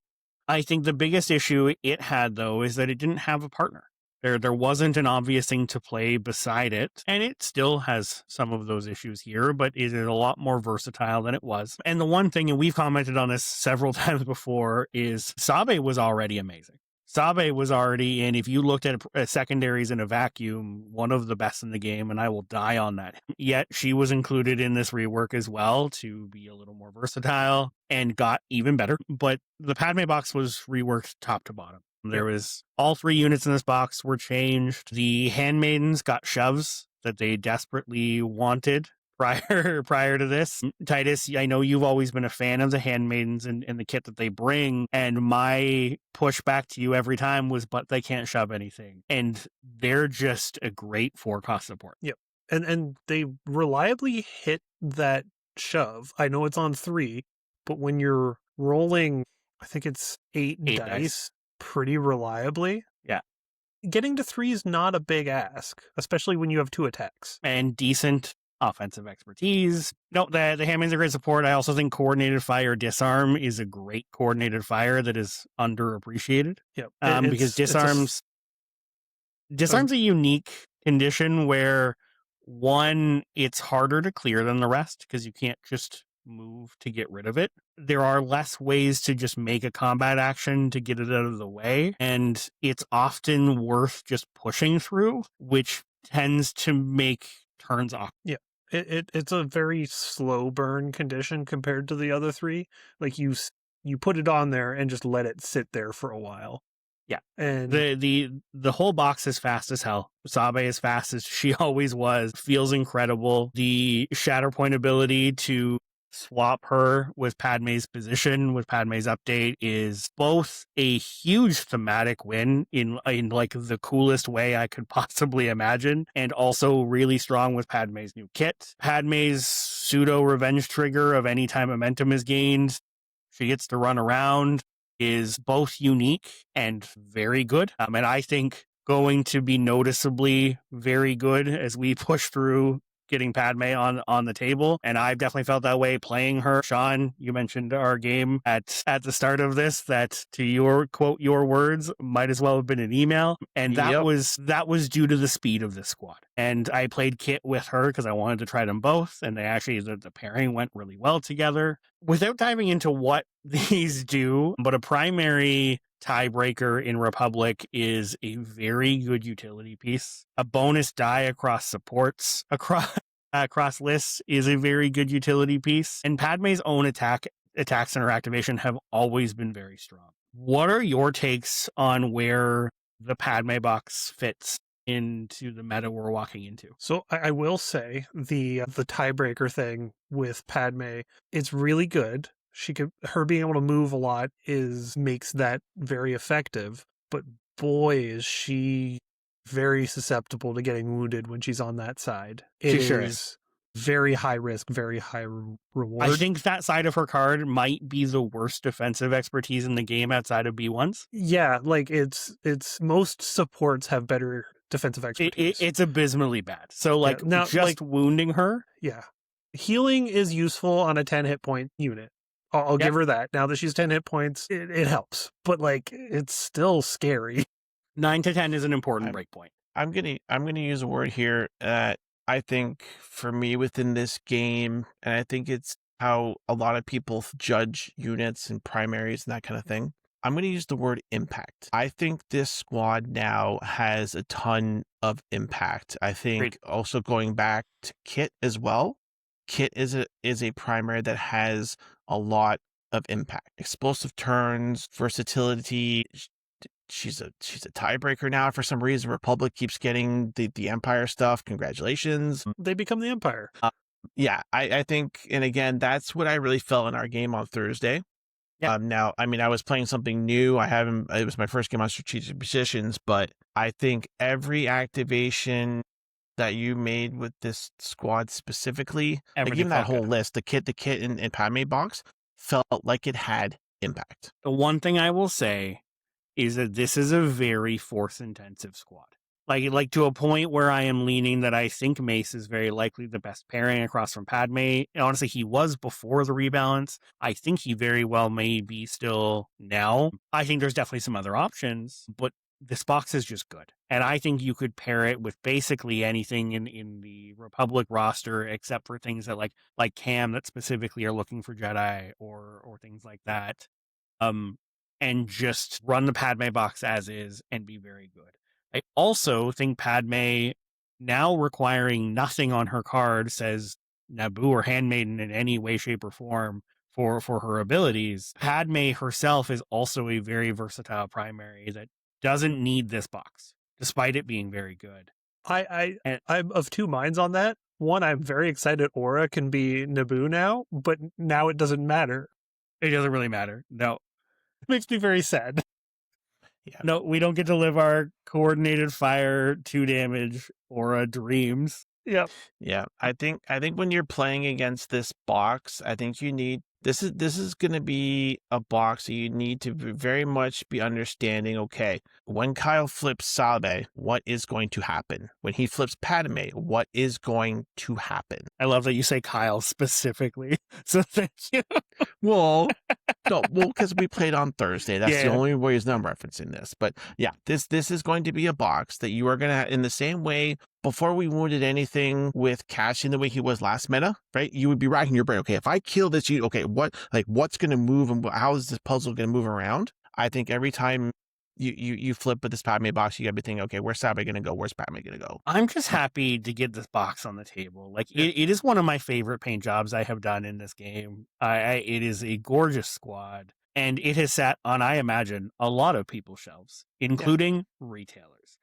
I think the biggest issue it had, though, is that it didn't have a partner. There wasn't an obvious thing to play beside it, and it still has some of those issues here, but it is a lot more versatile than it was. And the one thing, and we've commented on this several times before, is Sabe was already amazing. Sabe was already, and if you looked at secondaries in a vacuum, one of the best in the game, and I will die on that. Yet she was included in this rework as well to be a little more versatile and got even better. But the Padme box was reworked top to bottom. There was all 3 units in this box were changed. The handmaidens got shoves that they desperately wanted prior to this. Titus, I know you've always been a fan of the handmaidens and the kit that they bring, and my pushback to you every time was, but they can't shove anything. And they're just a great 4-cost support. Yep. And they reliably hit that shove. I know it's on 3, but when you're rolling, I think it's 8 dice pretty reliably. Yeah. Getting to 3 is not a big ask, especially when you have 2 attacks. And decent offensive expertise. No, the handmaids are great support. I also think coordinated fire disarm is a great coordinated fire that is underappreciated. Yep. Because disarm's a unique condition where, one, it's harder to clear than the rest because you can't just move to get rid of it. There are less ways to just make a combat action to get it out of the way, and it's often worth just pushing through, which tends to make turns off. Yeah. It's a very slow burn condition compared to the other 3. Like you put it on there and just let it sit there for a while. Yeah. And the whole box is fast as hell. Sabe as fast as she always was. Feels incredible. The Shatterpoint ability to swap her with Padme's position, with Padme's update, is both a huge thematic win in like the coolest way I could possibly imagine, and also really strong with Padme's new kit. Padme's pseudo revenge trigger of any time momentum is gained, she gets to run around, is both unique and very good. And I think going to be noticeably very good as we push through getting Padme on the table, and I've definitely felt that way playing her. Sean, you mentioned our game at the start of this, that, to your quote, your words, might as well have been an email, and that was due to the speed of this squad. And I played Kit with her because I wanted to try them both, and they actually, the pairing went really well together. Without diving into what these do, but a primary tiebreaker in Republic is a very good utility piece. A bonus die across supports across lists is a very good utility piece. And Padme's own attacks and her activation have always been very strong. What are your takes on where the Padme box fits into the meta we're walking into? So I will say the tiebreaker thing with Padme, it's really good. Her being able to move a lot makes that very effective, but boy, is she very susceptible to getting wounded when she's on that side. It She sure is very high risk, very high reward. I think that side of her card might be the worst defensive expertise in the game outside of B1's. Yeah, like it's most supports have better defensive expertise. It's abysmally bad. So like now, just wounding her. Yeah. Healing is useful on a 10 hit point unit. I'll give her that. Now that she's 10 hit points, it helps. But like it's still scary. 9 to 10 is an important breakpoint. I'm gonna use a word here that I think for me within this game, and I think it's how a lot of people judge units and primaries and that kind of thing. I'm going to use the word impact. I think this squad now has a ton of impact. I think also going back to Kit as well. Kit is a primary that has a lot of impact. Explosive turns, versatility. She's a tiebreaker now for some reason. Republic keeps getting the Empire stuff. Congratulations. They become the Empire. Yeah, I think, and again, that's what I really felt in our game on Thursday. Yeah. Now, I mean, I was playing something new. It was my first game on strategic positions, but I think every activation that you made with this squad specifically, like even that whole list, the Kit and Padme box felt like it had impact. The one thing I will say is that this is a very force intensive squad. Like to a point where I am leaning that I think Mace is very likely the best pairing across from Padme. And honestly, he was before the rebalance. I think he very well may be still now. I think there's definitely some other options, but this box is just good. And I think you could pair it with basically anything in the Republic roster, except for things that like Cam that specifically are looking for Jedi or things like that. And just run the Padme box as is and be very good. I also think Padme, now requiring nothing on her card, says Naboo or Handmaiden in any way, shape, or form for her abilities. Padme herself is also a very versatile primary that doesn't need this box, despite it being very good. I'm of two minds on that. One, I'm very excited Aura can be Naboo now, but now it doesn't matter. It doesn't really matter. No. It makes me very sad. Yeah. No, we don't get to live our coordinated fire 2 damage Aura dreams. Yep. Yeah. I think when you're playing against this box, I think you need this is going to be a box that you need to very much be understanding. Okay, when Kyle flips Sabe, what is going to happen? When he flips Padme, what is going to happen? I love that you say Kyle specifically. So thank you. Well, no, because we played on Thursday. That's the only reason I'm referencing this. But yeah, this is going to be a box that you are going to, in the same way, before we wounded anything with Cassian the way he was last meta, right? You would be racking your brain. Okay, if I kill this, what's going to move and how is this puzzle going to move around? I think every time you flip with this Padme box, you got to be thinking, okay, where's Sabe going to go? Where's Padme going to go? I'm just happy to get this box on the table. Like it is one of my favorite paint jobs I have done in this game. It is a gorgeous squad, and it has sat on, I imagine, a lot of people's shelves, including retailers.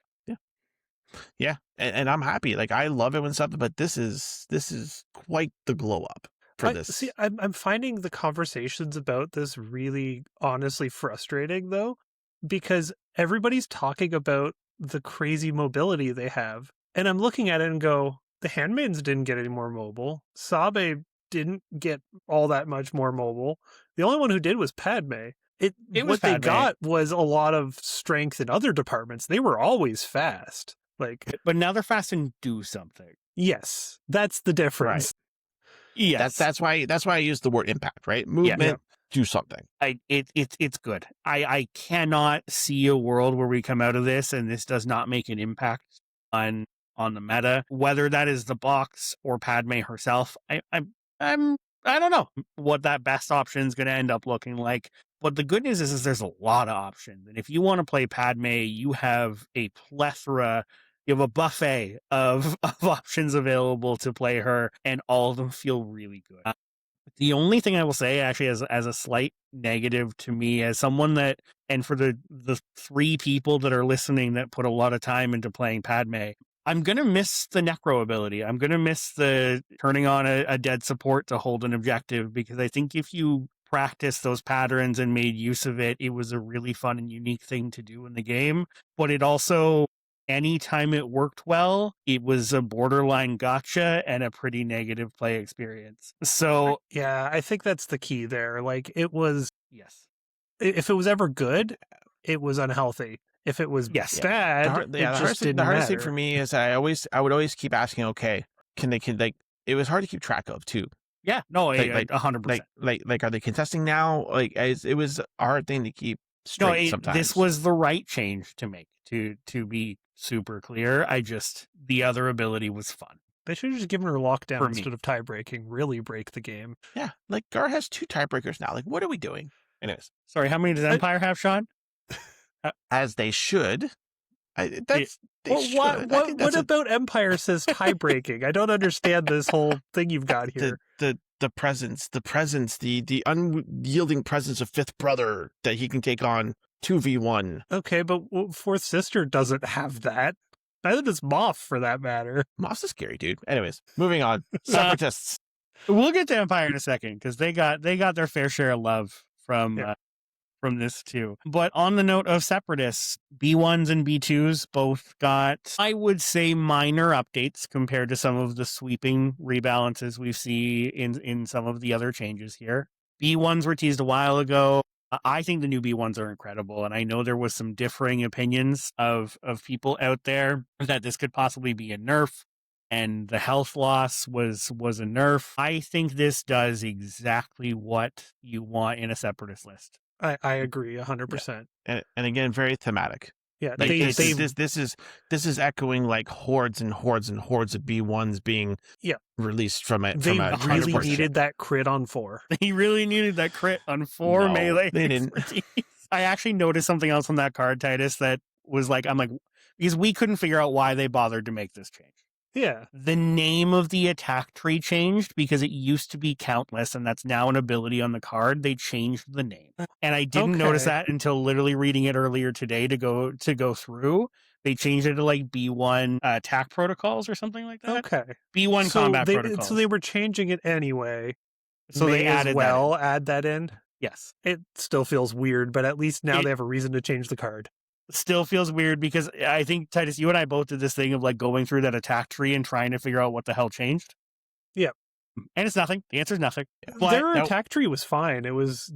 Yeah, and I'm happy. Like I love it when something, but this is quite the glow up for this. See, I'm finding the conversations about this really honestly frustrating though, because everybody's talking about the crazy mobility they have, and I'm looking at it and go, the Handmaidens didn't get any more mobile. Sabe didn't get all that much more mobile. The only one who did was Padme. What they got was a lot of strength in other departments. They were always fast. But now they're fast and do something. Yes, that's the difference. Right. Yes, that's why I use the word impact. Right, movement, do something. It's good. I cannot see a world where we come out of this and this does not make an impact on the meta. Whether that is the box or Padme herself, I don't know what that best option is going to end up looking like. But the good news is there's a lot of options, and if you want to play Padme, you have a plethora. You have a buffet of options available to play her, and all of them feel really good. The only thing I will say, actually, as a slight negative to me, as someone that, and for the 3 people that are listening that put a lot of time into playing Padme, I'm going to miss the Necro ability. I'm going to miss the turning on a dead support to hold an objective, because I think if you practiced those patterns and made use of it, it was a really fun and unique thing to do in the game. But it also anytime it worked well, it was a borderline gotcha and a pretty negative play experience. So yeah, I think that's the key there. Like it was, yes, if it was ever good, it was unhealthy. If it was yes, bad, it just didn't the hardest thing matter. for me is I would always keep asking, okay, can like, it was hard to keep track of too. yeah, no, Like 100%. Like, are they contesting now? Like, it was a hard thing to keep straight sometimes. This was the right change to make, to be super clear. The other ability was fun. They should have just given her lockdown For me. instead of tie breaking. Really break the game. Yeah, like Gar has 2 tiebreakers now. Like, what are we doing? Anyways, Sorry, how many does Empire have, Sean? as they should. They should. What about Empire says tie breaking? I don't understand this whole thing you've got here. The presence, the unyielding presence of Fifth Brother that he can take on 2v1. Okay, but Fourth Sister doesn't have that. Neither does Moff, for that matter. Moff's a scary dude. Anyways, moving on. Separatists. We'll get to Empire in a second because they got their fair share of love from this too. But on the note of Separatists, B1s and B2s both got, I would say, minor updates compared to some of the sweeping rebalances we see in some of the other changes here. B1s were teased a while ago. I think the new B1s are incredible, and I know there was some differing opinions of people out there that this could possibly be a nerf, and the health loss was a nerf. I think this does exactly what you want in a Separatist list. I agree 100%. And again, very thematic. Yeah, Like, this is echoing like hordes and hordes and hordes of B1s being released from it. They really 100%. needed that crit on 4. He really needed that crit on 4 No, melee. they didn't. I actually noticed something else on that card, Titus, that was like, I'm like, because we couldn't figure out why they bothered to make this change. Yeah. The name of the attack tree changed because it used to be countless, and that's now an ability on the card. They changed the name. And I didn't notice that until literally reading it earlier today to go through. They changed it to like B1 attack protocols or something like that. Okay. B1 combat protocols. So they were changing it anyway. So they added add that in. Yes. It still feels weird, but at least now they have a reason to change the card. Still feels weird because I think, Titus, you and I both did this thing of like going through that attack tree and trying to figure out what the hell changed. Yeah. And it's nothing. The answer is nothing. But their attack tree was fine. It was...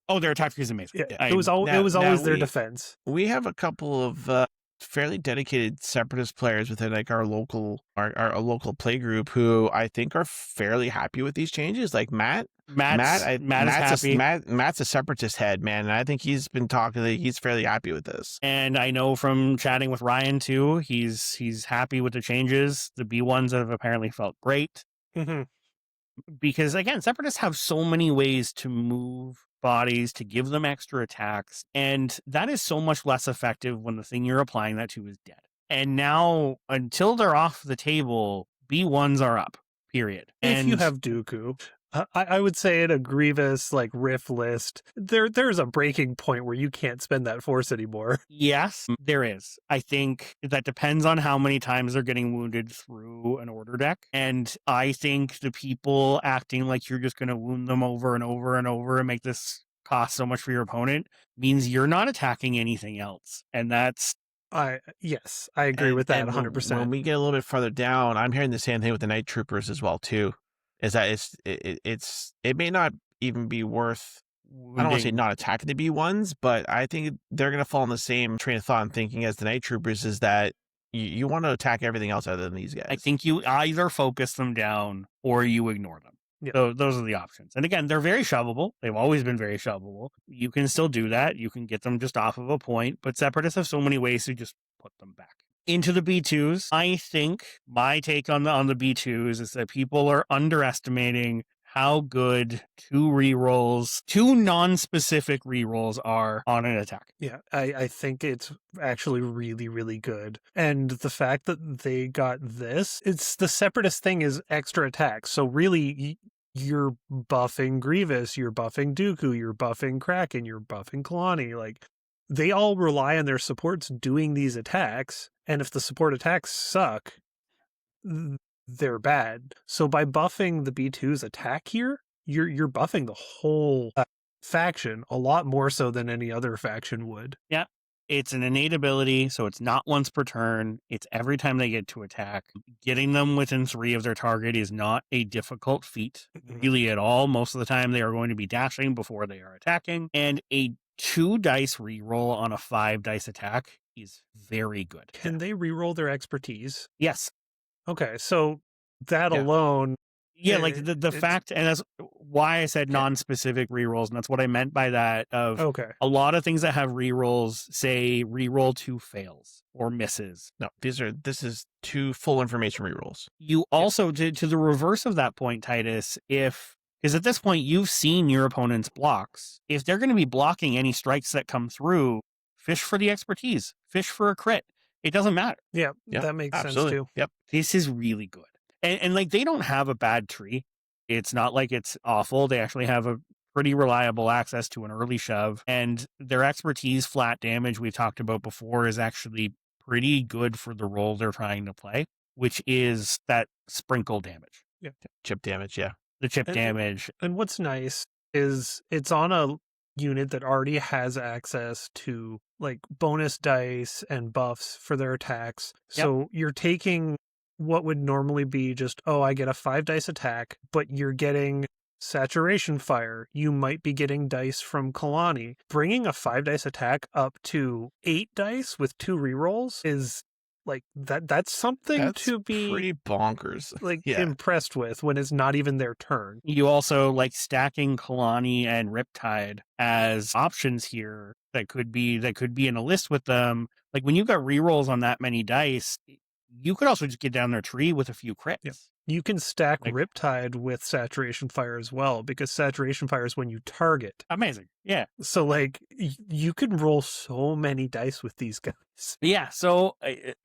Oh, their attack tree is amazing. Yeah, it was always their defense. We have a couple of fairly dedicated Separatist players within like our local play group who I think are fairly happy with these changes. Like Matt's happy. Matt's a Separatist head, man, and I think he's been talking. He's fairly happy with this. And I know from chatting with Ryan too, he's happy with the changes. The B1s have apparently felt great. Mm-hmm. Because again, Separatists have so many ways to move bodies, to give them extra attacks, and that is so much less effective when the thing you're applying that to is dead. And now, until they're off the table, B1s are up, period. If you have Dooku, I would say in a Grievous like Riff list, there's a breaking point where you can't spend that force anymore. Yes, there is. I think that depends on how many times they're getting wounded through an order deck. And I think the people acting like you're just going to wound them over and over and over and make this cost so much for your opponent means you're not attacking anything else. And that's... Yes, I agree with that 100%. When we get a little bit further down, I'm hearing the same thing with the Night Troopers as well too. Is that it may not even be worth, I don't want to say not attacking the B1s, but I think they're going to fall in the same train of thought and thinking as the Night Troopers is that you want to attack everything else other than these guys. I think you either focus them down or you ignore them. Yeah. So those are the options. And again, they're very shovable. They've always been very shovable. You can still do that. You can get them just off of a point, but Separatists have so many ways to just put them back. Into the B2s, I think my take on the B2s is that people are underestimating how good two non-specific rerolls are on an attack. Yeah, I think it's actually really, really good. And the fact that they got this, it's the Separatist thing is extra attacks. So really, you're buffing Grievous, you're buffing Dooku, you're buffing Kraken, you're buffing Kalani. Like, they all rely on their supports doing these attacks. And if the support attacks suck, they're bad. So by buffing the B2's attack here, you're buffing the whole faction a lot more so than any other faction would. Yeah. It's an innate ability, so it's not once per turn. It's every time they get to attack. Getting them within 3 of their target is not a difficult feat, really at all. Most of the time, they are going to be dashing before they are attacking. And a 2 dice reroll on a 5 dice attack is very good. Can they reroll their expertise? Yes. Okay, so that alone. Yeah, like the fact, and that's why I said non-specific rerolls, and that's what I meant by that. Of a lot of things that have rerolls say reroll 2 fails or misses. No, this is 2 full information rerolls. You also to the reverse of that point, Titus, because at this point you've seen your opponent's blocks. If they're going to be blocking any strikes that come through, fish for the expertise, fish for a crit. It doesn't matter. Yeah, that makes sense too. Yep, this is really good. And like, they don't have a bad tree. It's not like it's awful. They actually have a pretty reliable access to an early shove. And their expertise flat damage we've talked about before is actually pretty good for the role they're trying to play, which is that sprinkle damage. Yeah. Chip damage, yeah. The chip damage. And what's nice is it's on a unit that already has access to like bonus dice and buffs for their attacks. So you're taking what would normally be just, I get a 5 dice attack, but you're getting saturation fire. You might be getting dice from Kalani. Bringing a 5 dice attack up to 8 dice with 2 rerolls is like that's something to be pretty bonkers. Impressed with when it's not even their turn. You also like stacking Kalani and Riptide as options here that could be in a list with them. Like, when you've got rerolls on that many dice, you could also just get down their tree with a few crits. Yep. You can stack Riptide with Saturation Fire as well, because Saturation Fire is when you target. Amazing. Yeah. So, like, you can roll so many dice with these guys. Yeah, so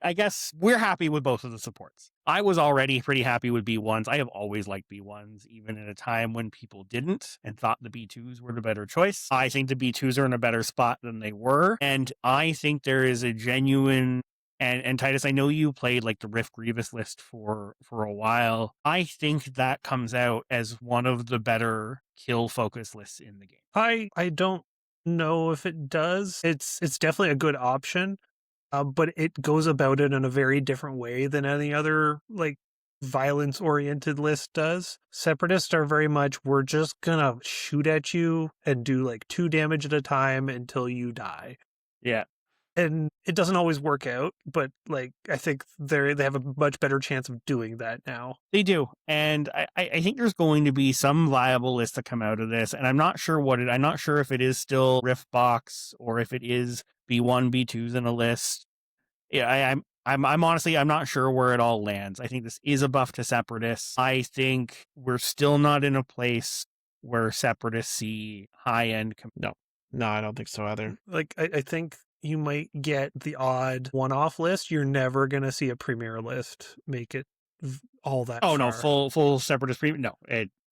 I guess we're happy with both of the supports. I was already pretty happy with B1s. I have always liked B1s, even at a time when people didn't and thought the B2s were the better choice. I think the B2s are in a better spot than they were, and I think there is a genuine... And Titus, I know you played like the Rift Grievous list for a while. I think that comes out as one of the better kill focus lists in the game. I don't know if it does. It's definitely a good option, but it goes about it in a very different way than any other like violence oriented list does. Separatists are very much, we're just gonna shoot at you and do like 2 damage at a time until you die. Yeah. And it doesn't always work out, but like I think they have a much better chance of doing that now. They do, and I think there's going to be some viable list to come out of this, and I'm not sure I'm not sure if it is still Rift Box or if it is B1, B2s in a list. Yeah, I'm honestly, I'm not sure where it all lands. I think this is a buff to Separatists. I think we're still not in a place where Separatists see high end. No, I don't think so either. Like I think you might get the odd one-off list. You're never going to see a premier list make it all that far. No, full Separatist premier. No,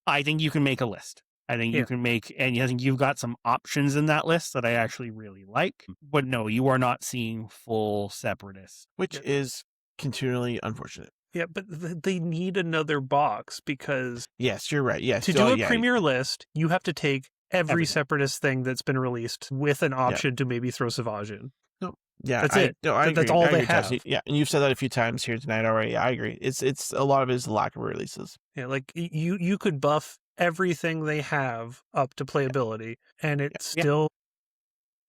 I think you can make a list. I think you can make, and I think you've got some options in that list that I actually really like. But no, you are not seeing full Separatists. Which is continually unfortunate. Yeah, but they need another box because... Yes, you're right. Yes, to do a premier list, you have to take every Separatist thing that's been released with an option to maybe throw Savage in. No, yeah, that's it. No, I agree. That's all I they agree, have. Jesse. Yeah, and you've said that a few times here tonight already. Yeah, I agree. It's a lot of it is the lack of releases. Yeah, like you could buff everything they have up to playability, and it's still.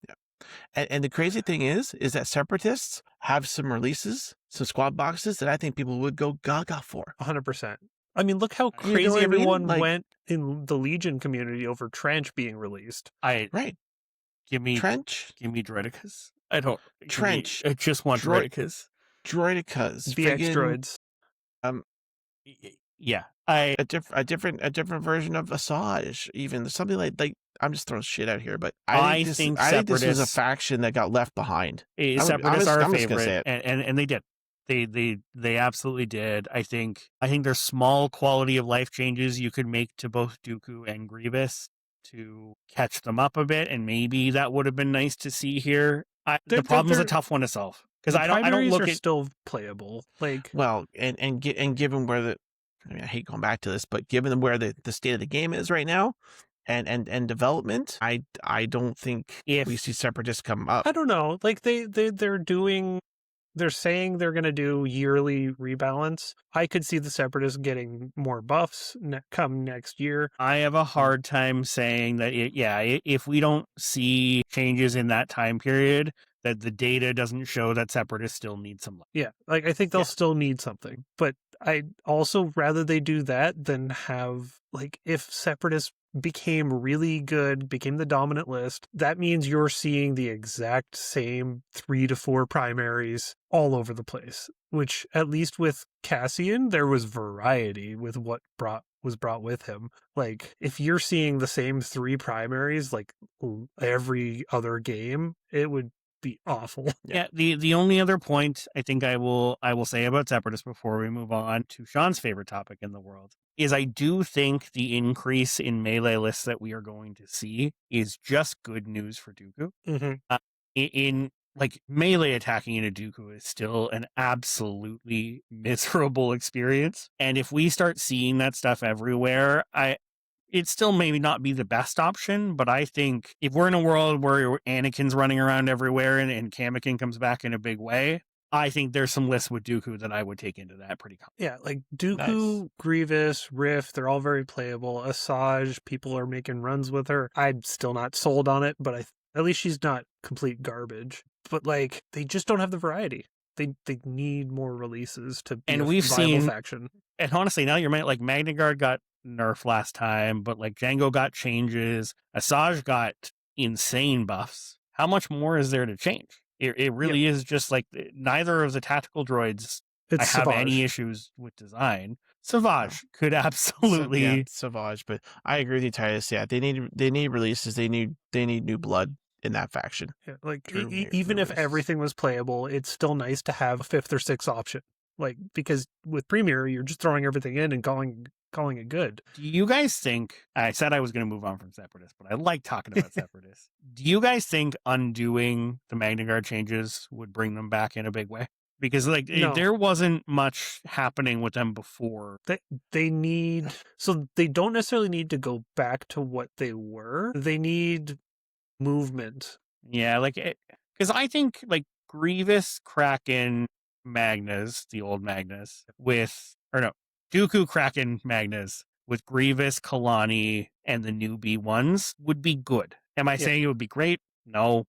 Yeah. And the crazy thing is that Separatists have some releases, some squad boxes that I think people would go gaga for. 100%. I mean, look how crazy everyone went in the Legion community over Trench being released. Give me Trench. Give me Droidicas. I don't Trench. I just want Droidicas. Droidicas. BX droids. Yeah. A different version of Asajj, even something like I'm just throwing shit out here, but I think this was a faction that got left behind. Separatists are a favorite, and they did. They absolutely did. I think there's small quality of life changes you could make to both Dooku and Grievous to catch them up a bit, and maybe that would have been nice to see here. The problem is a tough one to solve because I don't look at still playable. Like, well, and given where I hate going back to this, but given where the state of the game is right now, and development, I don't think we see Separatists come up. I don't know. Like they're saying they're going to do yearly rebalance. I could see the Separatists getting more buffs come next year. I have a hard time saying that, if we don't see changes in that time period, that the data doesn't show that Separatists still need some. Yeah, like I think they'll still need something. But I also rather they do that than have, like, if Separatists became really good, became the dominant list, that means you're seeing the exact same 3 to 4 primaries all over the place, which at least with Cassian, there was variety with what was brought with him. Like, if you're seeing the same 3 primaries like every other game, it would be awful. Yeah. The only other point I think I will say about Separatists before we move on to Sean's favorite topic in the world is I do think the increase in melee lists that we are going to see is just good news for Dooku. Mm-hmm. In like melee attacking in a Dooku is still an absolutely miserable experience, and if we start seeing that stuff everywhere, it still maybe not be the best option, but I think if we're in a world where Anakin's running around everywhere and Kamakin comes back in a big way, I think there's some lists with Dooku that I would take into that pretty comfortably. Yeah, like Dooku, Grievous, Riff, they're all very playable. Asajj, people are making runs with her. I'm still not sold on it, but at least she's not complete garbage. But like, they just don't have the variety. They need more releases to be and a we've viable seen faction. And honestly, now you're like Magna Guard got nerf last time, but like Django got changes. Asajj got insane buffs. How much more is there to change? It really is just like neither of the tactical droids I have any issues with design. Savage could absolutely Savage, but I agree with you, Titus. Yeah, they need releases. They need new blood in that faction. Yeah, like even if everything was playable, it's still nice to have a 5th or 6th option. Like, because with Premier, you're just throwing everything in and calling it good. Do you guys think, I said I was going to move on from Separatists, but I like talking about Separatists. Do you guys think undoing the Magna Guard changes would bring them back in a big way? Because like there wasn't much happening with them before. They need, so they don't necessarily need to go back to what they were. They need movement. Yeah, like, because I think like Grievous, Kraken, Magnas, the old Magnas, Dooku, Kraken, Magnas with Grievous, Kalani, and the new B1s would be good. Am I saying it would be great? No.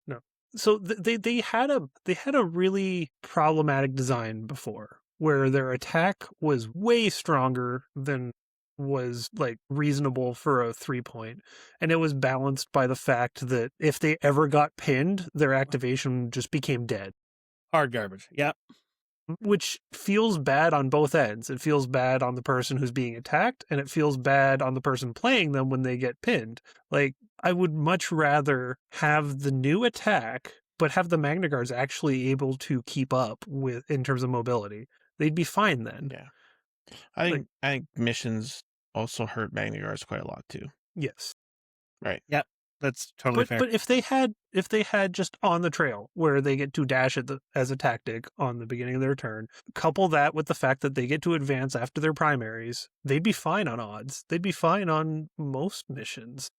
So they had a really problematic design before, where their attack was way stronger than was like reasonable for a 3-point, and it was balanced by the fact that if they ever got pinned, their activation just became dead. Hard garbage. Yeah. Which feels bad on both ends. It feels bad on the person who's being attacked, and it feels bad on the person playing them when they get pinned. Like, I would much rather have the new attack, but have the Magna Guards actually able to keep up with in terms of mobility. They'd be fine then. Yeah. I think missions also hurt Magna Guards quite a lot too. Yes. Right. Yep. That's totally fair. But if they had just on the trail where they get to dash as a tactic on the beginning of their turn, couple that with the fact that they get to advance after their primaries, they'd be fine on odds. They'd be fine on most missions.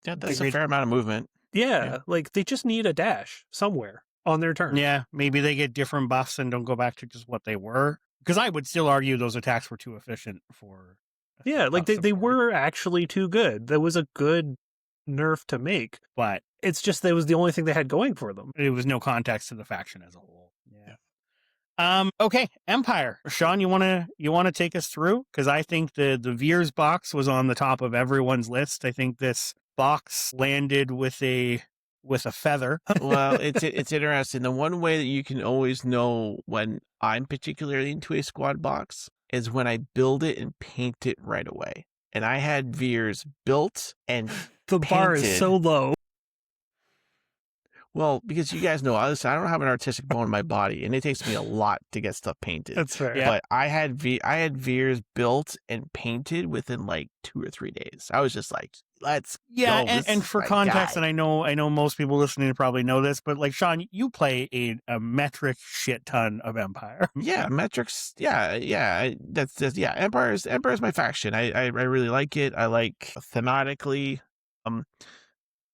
Yeah, that's a fair amount of movement. Yeah, like they just need a dash somewhere on their turn. Yeah, maybe they get different buffs and don't go back to just what they were. Because I would still argue those attacks were too efficient for. Yeah, like they were actually too good. That was a good nerf to make, but it's just that was the only thing they had going for them. It was no context to the faction as a whole. Yeah. Okay, Empire. Sean, you wanna take us through? Because I think the Veers box was on the top of everyone's list. I think this box landed with a feather. Well, it's interesting. The one way that you can always know when I'm particularly into a squad box is when I build it and paint it right away. And I had Veers built and the bar is so low. Well, because you guys know, I don't have an artistic bone in my body, and it takes me a lot to get stuff painted. That's fair. Yeah. But I had Veers built and painted within like 2 or 3 days. I was just like, let's go. And for context, and I know most people listening probably know this, but like Sean, you play a metric shit ton of Empire. Yeah, metrics. Yeah. That's Empire's my faction. I really like it. I like thematically.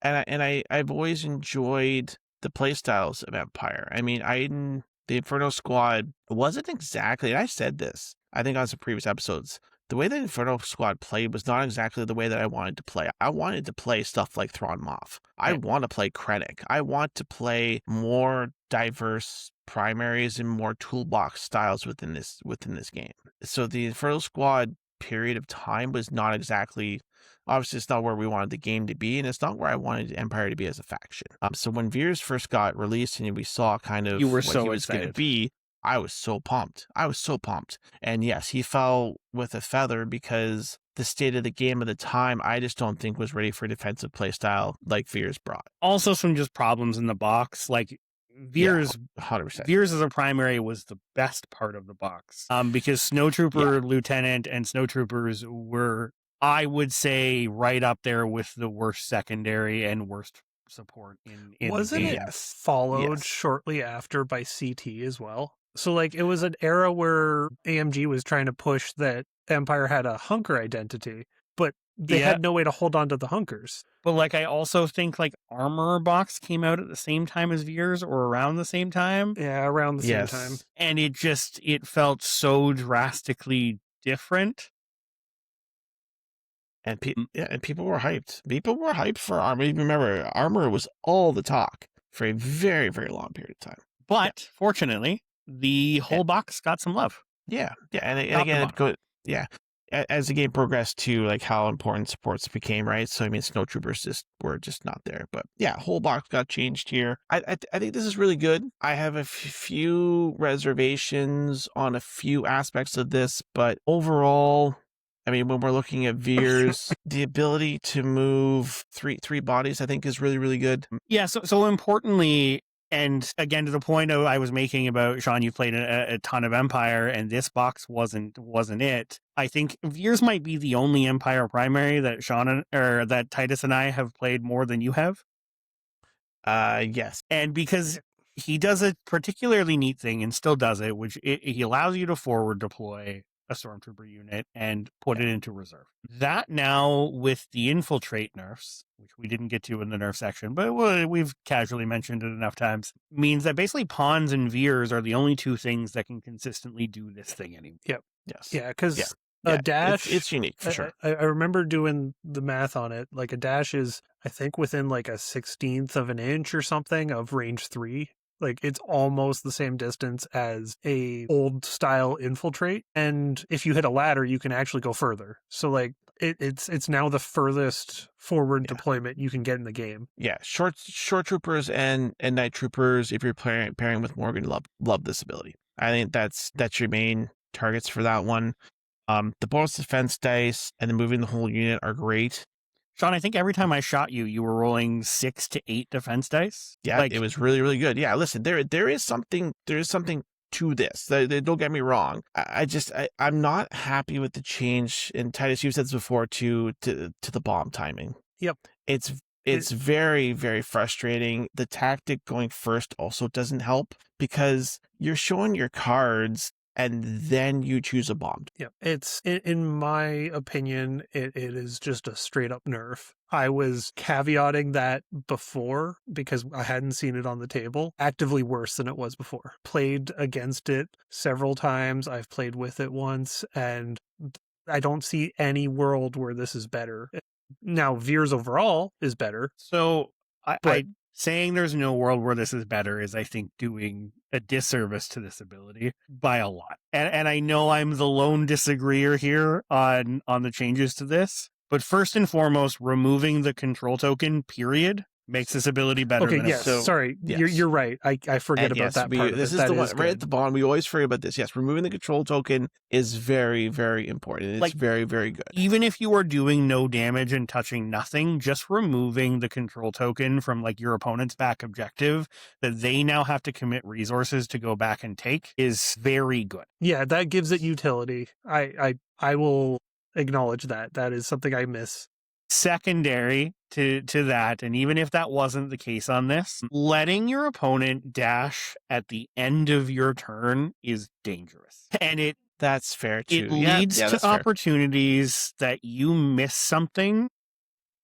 I've always enjoyed the playstyles of Empire. I mean, the Inferno Squad wasn't exactly, and I said this, I think on some previous episodes, the way the Inferno Squad played was not exactly the way that I wanted to play. I wanted to play stuff like Thrawn Moff. I want to play Krennic. I want to play more diverse primaries and more toolbox styles within this game. So the Inferno Squad period of time was not exactly, obviously it's not where we wanted the game to be, and it's not where I wanted Empire to be as a faction. So when Veers first got released and we saw kind of You were what so he was going to excited. be, I was so pumped. And yes, he fell with a feather because the state of the game at the time, I just don't think was ready for defensive playstyle like Veers brought. Also, some just problems in the box, like Veers. 100%. Veers as a primary was the best part of the box, because Snowtrooper Lieutenant and Snowtroopers were, I would say, right up there with the worst secondary and worst support in Wasn't the it game. followed shortly after by CT as well? So like it was an era where AMG was trying to push that Empire had a hunker identity, but they had no way to hold on to the hunkers. But like I also think like Armor Box came out at the same time as Veers or around the same time. Yeah, around the same time. And it felt so drastically different. And people were hyped. People were hyped for Armor. Remember, Armor was all the talk for a very, very long period of time. But fortunately, the whole box got some love. Yeah. And again, as the game progressed too, like how important supports became, right? So I mean, Snowtroopers were just not there. But yeah, whole box got changed here. I think this is really good. I have a few reservations on a few aspects of this, but overall, I mean, when we're looking at Veers, the ability to move three bodies, I think, is really, really good. Yeah. So importantly, and again, to the point I was making about Sean, you played a ton of Empire, and this box wasn't it. I think Veers might be the only Empire primary that that Titus and I have played more than you have. Yes, and because he does a particularly neat thing and still does it, which he allows you to forward deploy a Stormtrooper unit and put it into reserve. That now with the infiltrate nerfs, which we didn't get to in the nerf section, but we've casually mentioned it enough times, means that basically Pawns and Veers are the only two things that can consistently do this thing anymore. Yep. Yes. Yeah, because a dash, it's unique for sure. I remember doing the math on it. Like a dash is, I think, within like a 16th of an inch or something of range 3. Like it's almost the same distance as a old style infiltrate. And if you hit a ladder, you can actually go further. So like it's now the furthest forward deployment you can get in the game. Yeah, short troopers and night troopers, if you're pairing with Morgan, love this ability. I think that's your main targets for that one. The bonus defense dice and then moving the whole unit are great. Sean, I think every time I shot you, you were rolling 6 to 8 defense dice. Yeah, it was really, really good. Yeah, listen, there is something to this. Don't get me wrong. I'm not happy with the change. And Titus, you said this before to the bomb timing. Yep, it's very, very frustrating. The tactic going first also doesn't help because you're showing your cards and then you choose a bomb. Yeah, it's, in my opinion, it is just a straight up nerf. I was caveating that before because I hadn't seen it on the table. Actively worse than it was before. Played against it several times. I've played with it once, and I don't see any world where this is better. Now, Veers overall is better. So I saying there's no world where this is better is, I think, doing a disservice to this ability by a lot. And I know I'm the lone disagreeer here on the changes to this, but first and foremost, removing the control token, period, Makes this ability better Okay, than yes. it was. Sorry, yes. you're right. I forget And about yes, that part of this it. is That the one is right at good. the bottom. We always forget about this. Yes, removing the control token is very, very important. It's Like, very, very good. Even if you are doing no damage and touching nothing, just removing the control token from like your opponent's back objective that they now have to commit resources to go back and take is very good. Yeah, that gives it utility. I will acknowledge that. That is something I miss. Secondary to that, and even if that wasn't the case on this, letting your opponent dash at the end of your turn is dangerous. And That's fair too. it leads that's to fair. opportunities that you miss something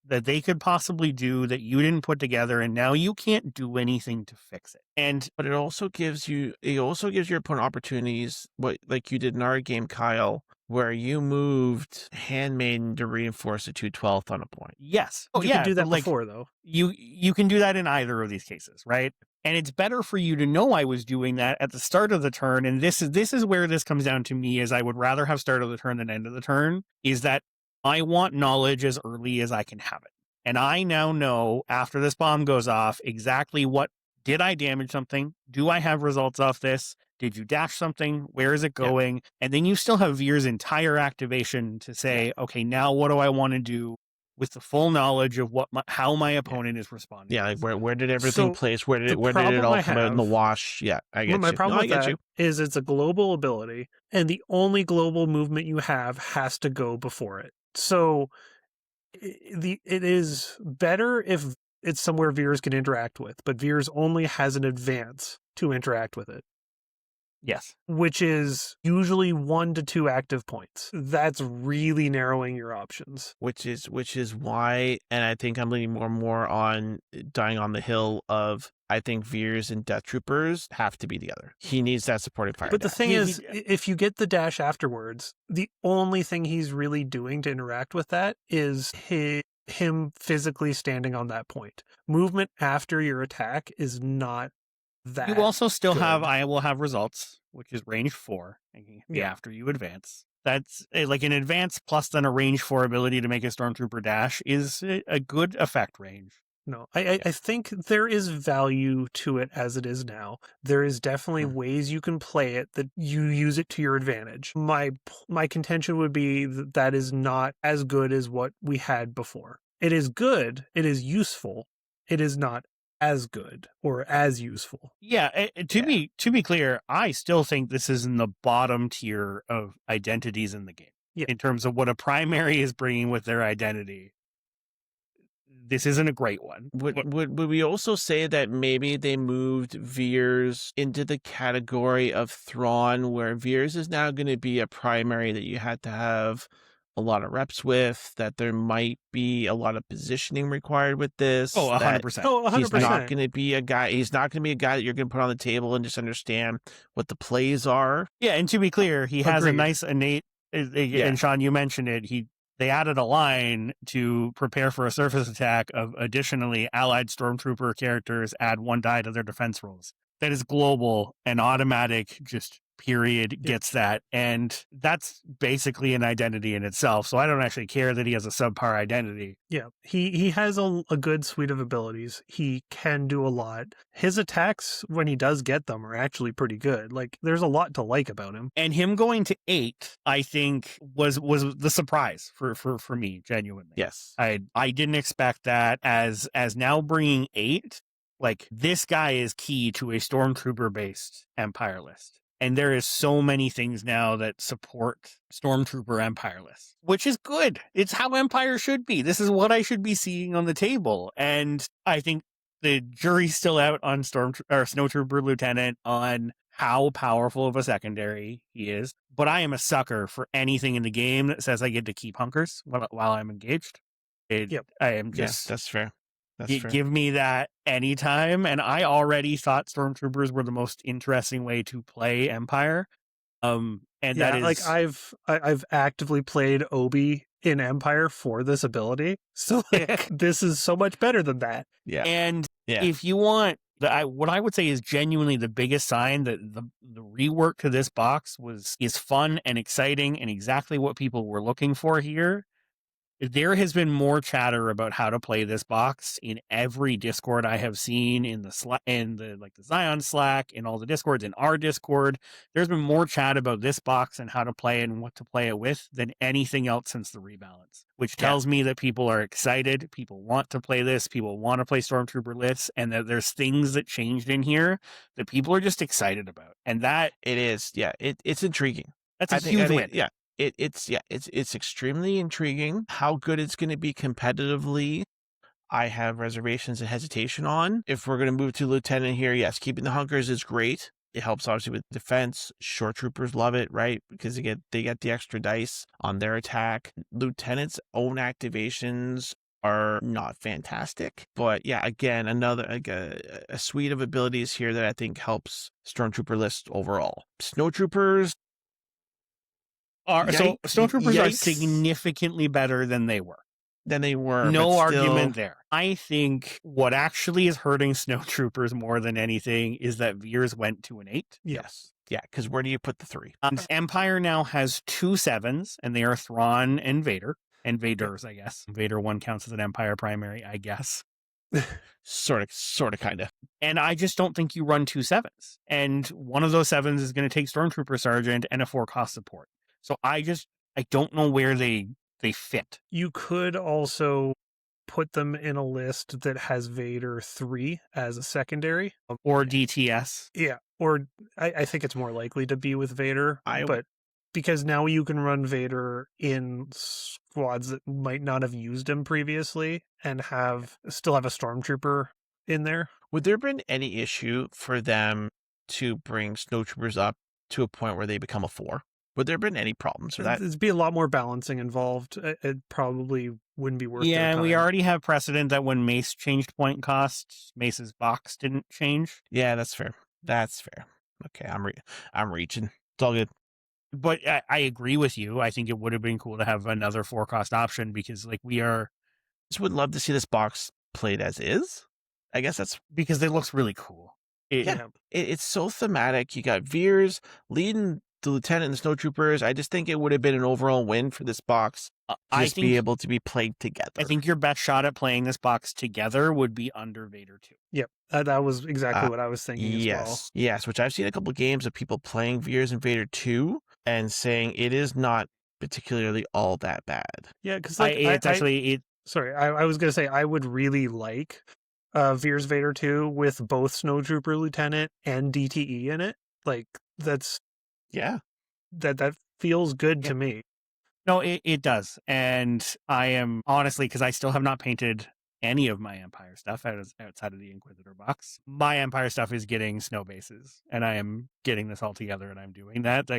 that they could possibly do that you didn't put together, and now you can't do anything to fix it. But it also gives your opponent opportunities, like you did in our game, Kyle, where you moved Handmaiden to reinforce a 2/12 on a point. Yes. You could do that before, though. You can do that in either of these cases, right? And it's better for you to know I was doing that at the start of the turn. And this is where this comes down to me, is I would rather have start of the turn than end of the turn, is that I want knowledge as early as I can have it. And I now know after this bomb goes off exactly did I damage something? Do I have results off this? Did you dash something? Where is it going? Yeah. And then you still have Veer's entire activation to say, okay, now what do I want to do with the full knowledge of how my opponent is responding? Yeah, like where did everything place? Where did it all come out in the wash? Yeah, I get you. My problem with that is it's a global ability, and the only global movement you have has to go before it. So it is better if it's somewhere Veers can interact with, but Veers only has an advance to interact with it. Yes. Which is usually 1 to 2 active points. That's really narrowing your options. Which is why, and I think I'm leaning more and more on dying on the hill of, I think Veers and Death Troopers have to be together. He needs that supporting fire. But the thing is, if you get the dash afterwards, the only thing he's really doing to interact with that is him physically standing on that point. Movement after your attack is not that. You also still good. I will have results, which is range 4, after you advance. That's like an advance plus then a range 4 ability to make a Stormtrooper dash is a good effect range. No, I think there is value to it as it is now. There is definitely ways you can play it that you use it to your advantage. My contention would be that is not as good as what we had before. It is good. It is useful. It is not as good or as useful. Yeah, to be clear, I still think this is in the bottom tier of identities in the game. Yeah. In terms of what a primary is bringing with their identity. This isn't a great one. Would we also say that maybe they moved Veers into the category of Thrawn, where Veers is now going to be a primary that you had to have a lot of reps with, that there might be a lot of positioning required with this? 100%. Oh, 100%. He's not going to be a guy that you're going to put on the table and just understand what the plays are. Yeah, and to be clear, he has a nice innate, and Sean, you mentioned it, they added a line to prepare for a surface attack of additionally allied stormtrooper characters add 1 die to their defense rolls. That is global and automatic, just period, gets that. And that's basically an identity in itself. So I don't actually care that he has a subpar identity. Yeah, he has a good suite of abilities. He can do a lot. His attacks, when he does get them, are actually pretty good. Like, there's a lot to like about him. And him going to 8, I think, was the surprise for me, genuinely. Yes. I didn't expect that as now bringing 8. Like, this guy is key to a Stormtrooper-based Empire list. And there is so many things now that support Stormtrooper Empire lists, which is good. It's how Empire should be. This is what I should be seeing on the table. And I think the jury's still out on Snowtrooper Lieutenant on how powerful of a secondary he is. But I am a sucker for anything in the game that says I get to keep hunkers while I'm engaged. I am just... Yeah, that's fair. Give me that anytime. And I already thought Stormtroopers were the most interesting way to play Empire. And that is like I've actively played Obi in Empire for this ability. So like, this is so much better than that. Yeah. And if you want what I would say is genuinely the biggest sign that the rework to this box is fun and exciting and exactly what people were looking for here, There has been more chatter about how to play this box in every Discord I have seen, in the Zion Slack, in all the Discords, in our Discord. There's been more chat about this box and how to play it and what to play it with than anything else since the rebalance, which tells me that people are excited. People want to play this. People want to play Stormtrooper lists, and that there's things that changed in here that people are just excited about. And that it is, it's intriguing. That's a huge win. Yeah. It's extremely intriguing. How good it's going to be competitively, I have reservations and hesitation on. If we're going to move to Lieutenant here, yes, keeping the Hunkers is great. It helps obviously with defense. Short Troopers love it, right? Because they get the extra dice on their attack. Lieutenant's own activations are not fantastic, but yeah, again, another a suite of abilities here that I think helps Stormtrooper list overall. Snowtroopers. So Snowtroopers are significantly better than they were. No argument there. I think what actually is hurting Snowtroopers more than anything is that Veers went to an 8. Yes. Yeah, because where do you put the 3? Empire now has 2 7s, and they are Thrawn and Vader. And Vaders, I guess. Vader 1 counts as an Empire primary, I guess. Sort of, kind of. And I just don't think you run 2 7s. And one of those 7s is going to take Stormtrooper Sergeant and a 4-cost support. So I don't know where they fit. You could also put them in a list that has Vader 3 as a secondary. Or DTS. Yeah, or I think it's more likely to be with Vader, but because now you can run Vader in squads that might not have used him previously and still have a Stormtrooper in there. Would there have been any issue for them to bring Snowtroopers up to a point where they become a 4? Would there have been any problems for that? There'd be a lot more balancing involved. It probably wouldn't be worth it. Yeah, and we already have precedent that when Mace changed point costs, Mace's box didn't change. Yeah, that's fair. Okay, I'm reaching. It's all good. But I agree with you. I think it would have been cool to have another 4-cost option because, just would love to see this box played as is. I guess that's because it looks really cool. It's so thematic. You got Veers leading the Lieutenant and the Snowtroopers. I just think it would have been an overall win for this box to be able to be played together. I think your best shot at playing this box together would be under Vader 2. Yep, that was exactly what I was thinking as well. Yes, which I've seen a couple of games of people playing Veers and Vader 2 and saying it is not particularly all that bad. Yeah, because sorry, I was going to say I would really like Veers Vader 2 with both Snowtrooper Lieutenant and DTE in it. That's... Yeah. That feels good to me. No, it does. And I am honestly, because I still have not painted any of my Empire stuff outside of the Inquisitor box. My Empire stuff is getting snow bases, and I am getting this all together, and I'm doing that.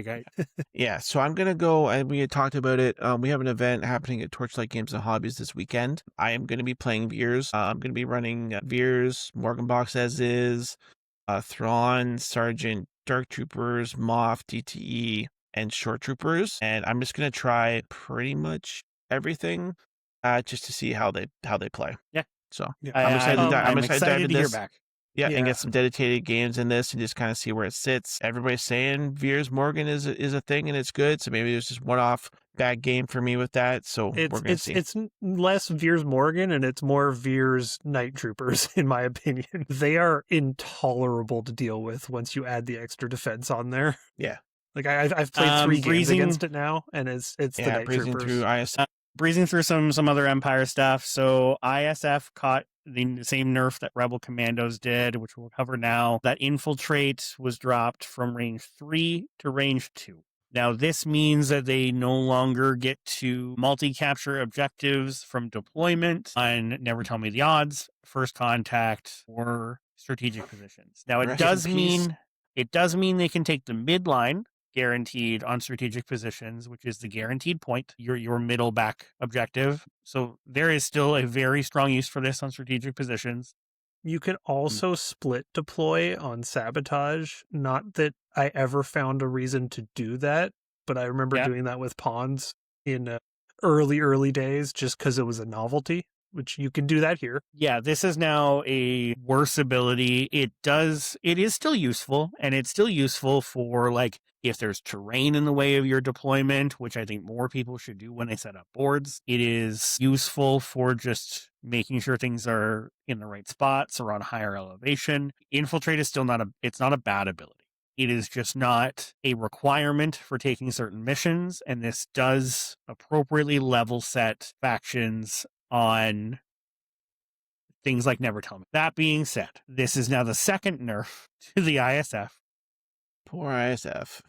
Yeah, so I'm going to go, and we had talked about it. We have an event happening at Torchlight Games and Hobbies this weekend. I am going to be playing Veers. I'm going to be running Veers, Morgan box as is, Thrawn, Sergeant, Dark Troopers, Moff, DTE, and Short Troopers, and I'm just gonna try pretty much everything, just to see how they play. Yeah. So I'm excited to hear back. Yeah, and get some dedicated games in this, and just kind of see where it sits. Everybody's saying Veers Morgan is a thing, and it's good. So maybe there's just one-off bad game for me with that. So we're gonna see. It's less Veers Morgan and it's more Veers Night Troopers, in my opinion. They are intolerable to deal with once you add the extra defense on there. Yeah, I've played 3 games against it now, and it's the Night Troopers. Through ISF. Breezing through some other Empire stuff. So ISF caught the same nerf that Rebel Commandos did, which we'll cover now. That infiltrate was dropped from range 3 to range 2. Now, this means that they no longer get to multi-capture objectives from deployment on Never Tell Me the Odds, First Contact, or strategic positions. Now, it does mean they can take the midline, guaranteed on strategic positions, which is the guaranteed point, your middle back objective. So there is still a very strong use for this on strategic positions. You can also split deploy on sabotage. Not that I ever found a reason to do that, but I remember doing that with pawns in early days just because it was a novelty. which you can do that here. Yeah, this is now a worse ability. It is still useful, and it's still useful for like if there's terrain in the way of your deployment, which I think more people should do when they set up boards. It is useful for just making sure things are in the right spots or on higher elevation. Infiltrate is still it's not a bad ability. It is just not a requirement for taking certain missions, and this does appropriately level set factions on things like Never Tell Me. That being said, this is now the second nerf to the ISF. Poor ISF.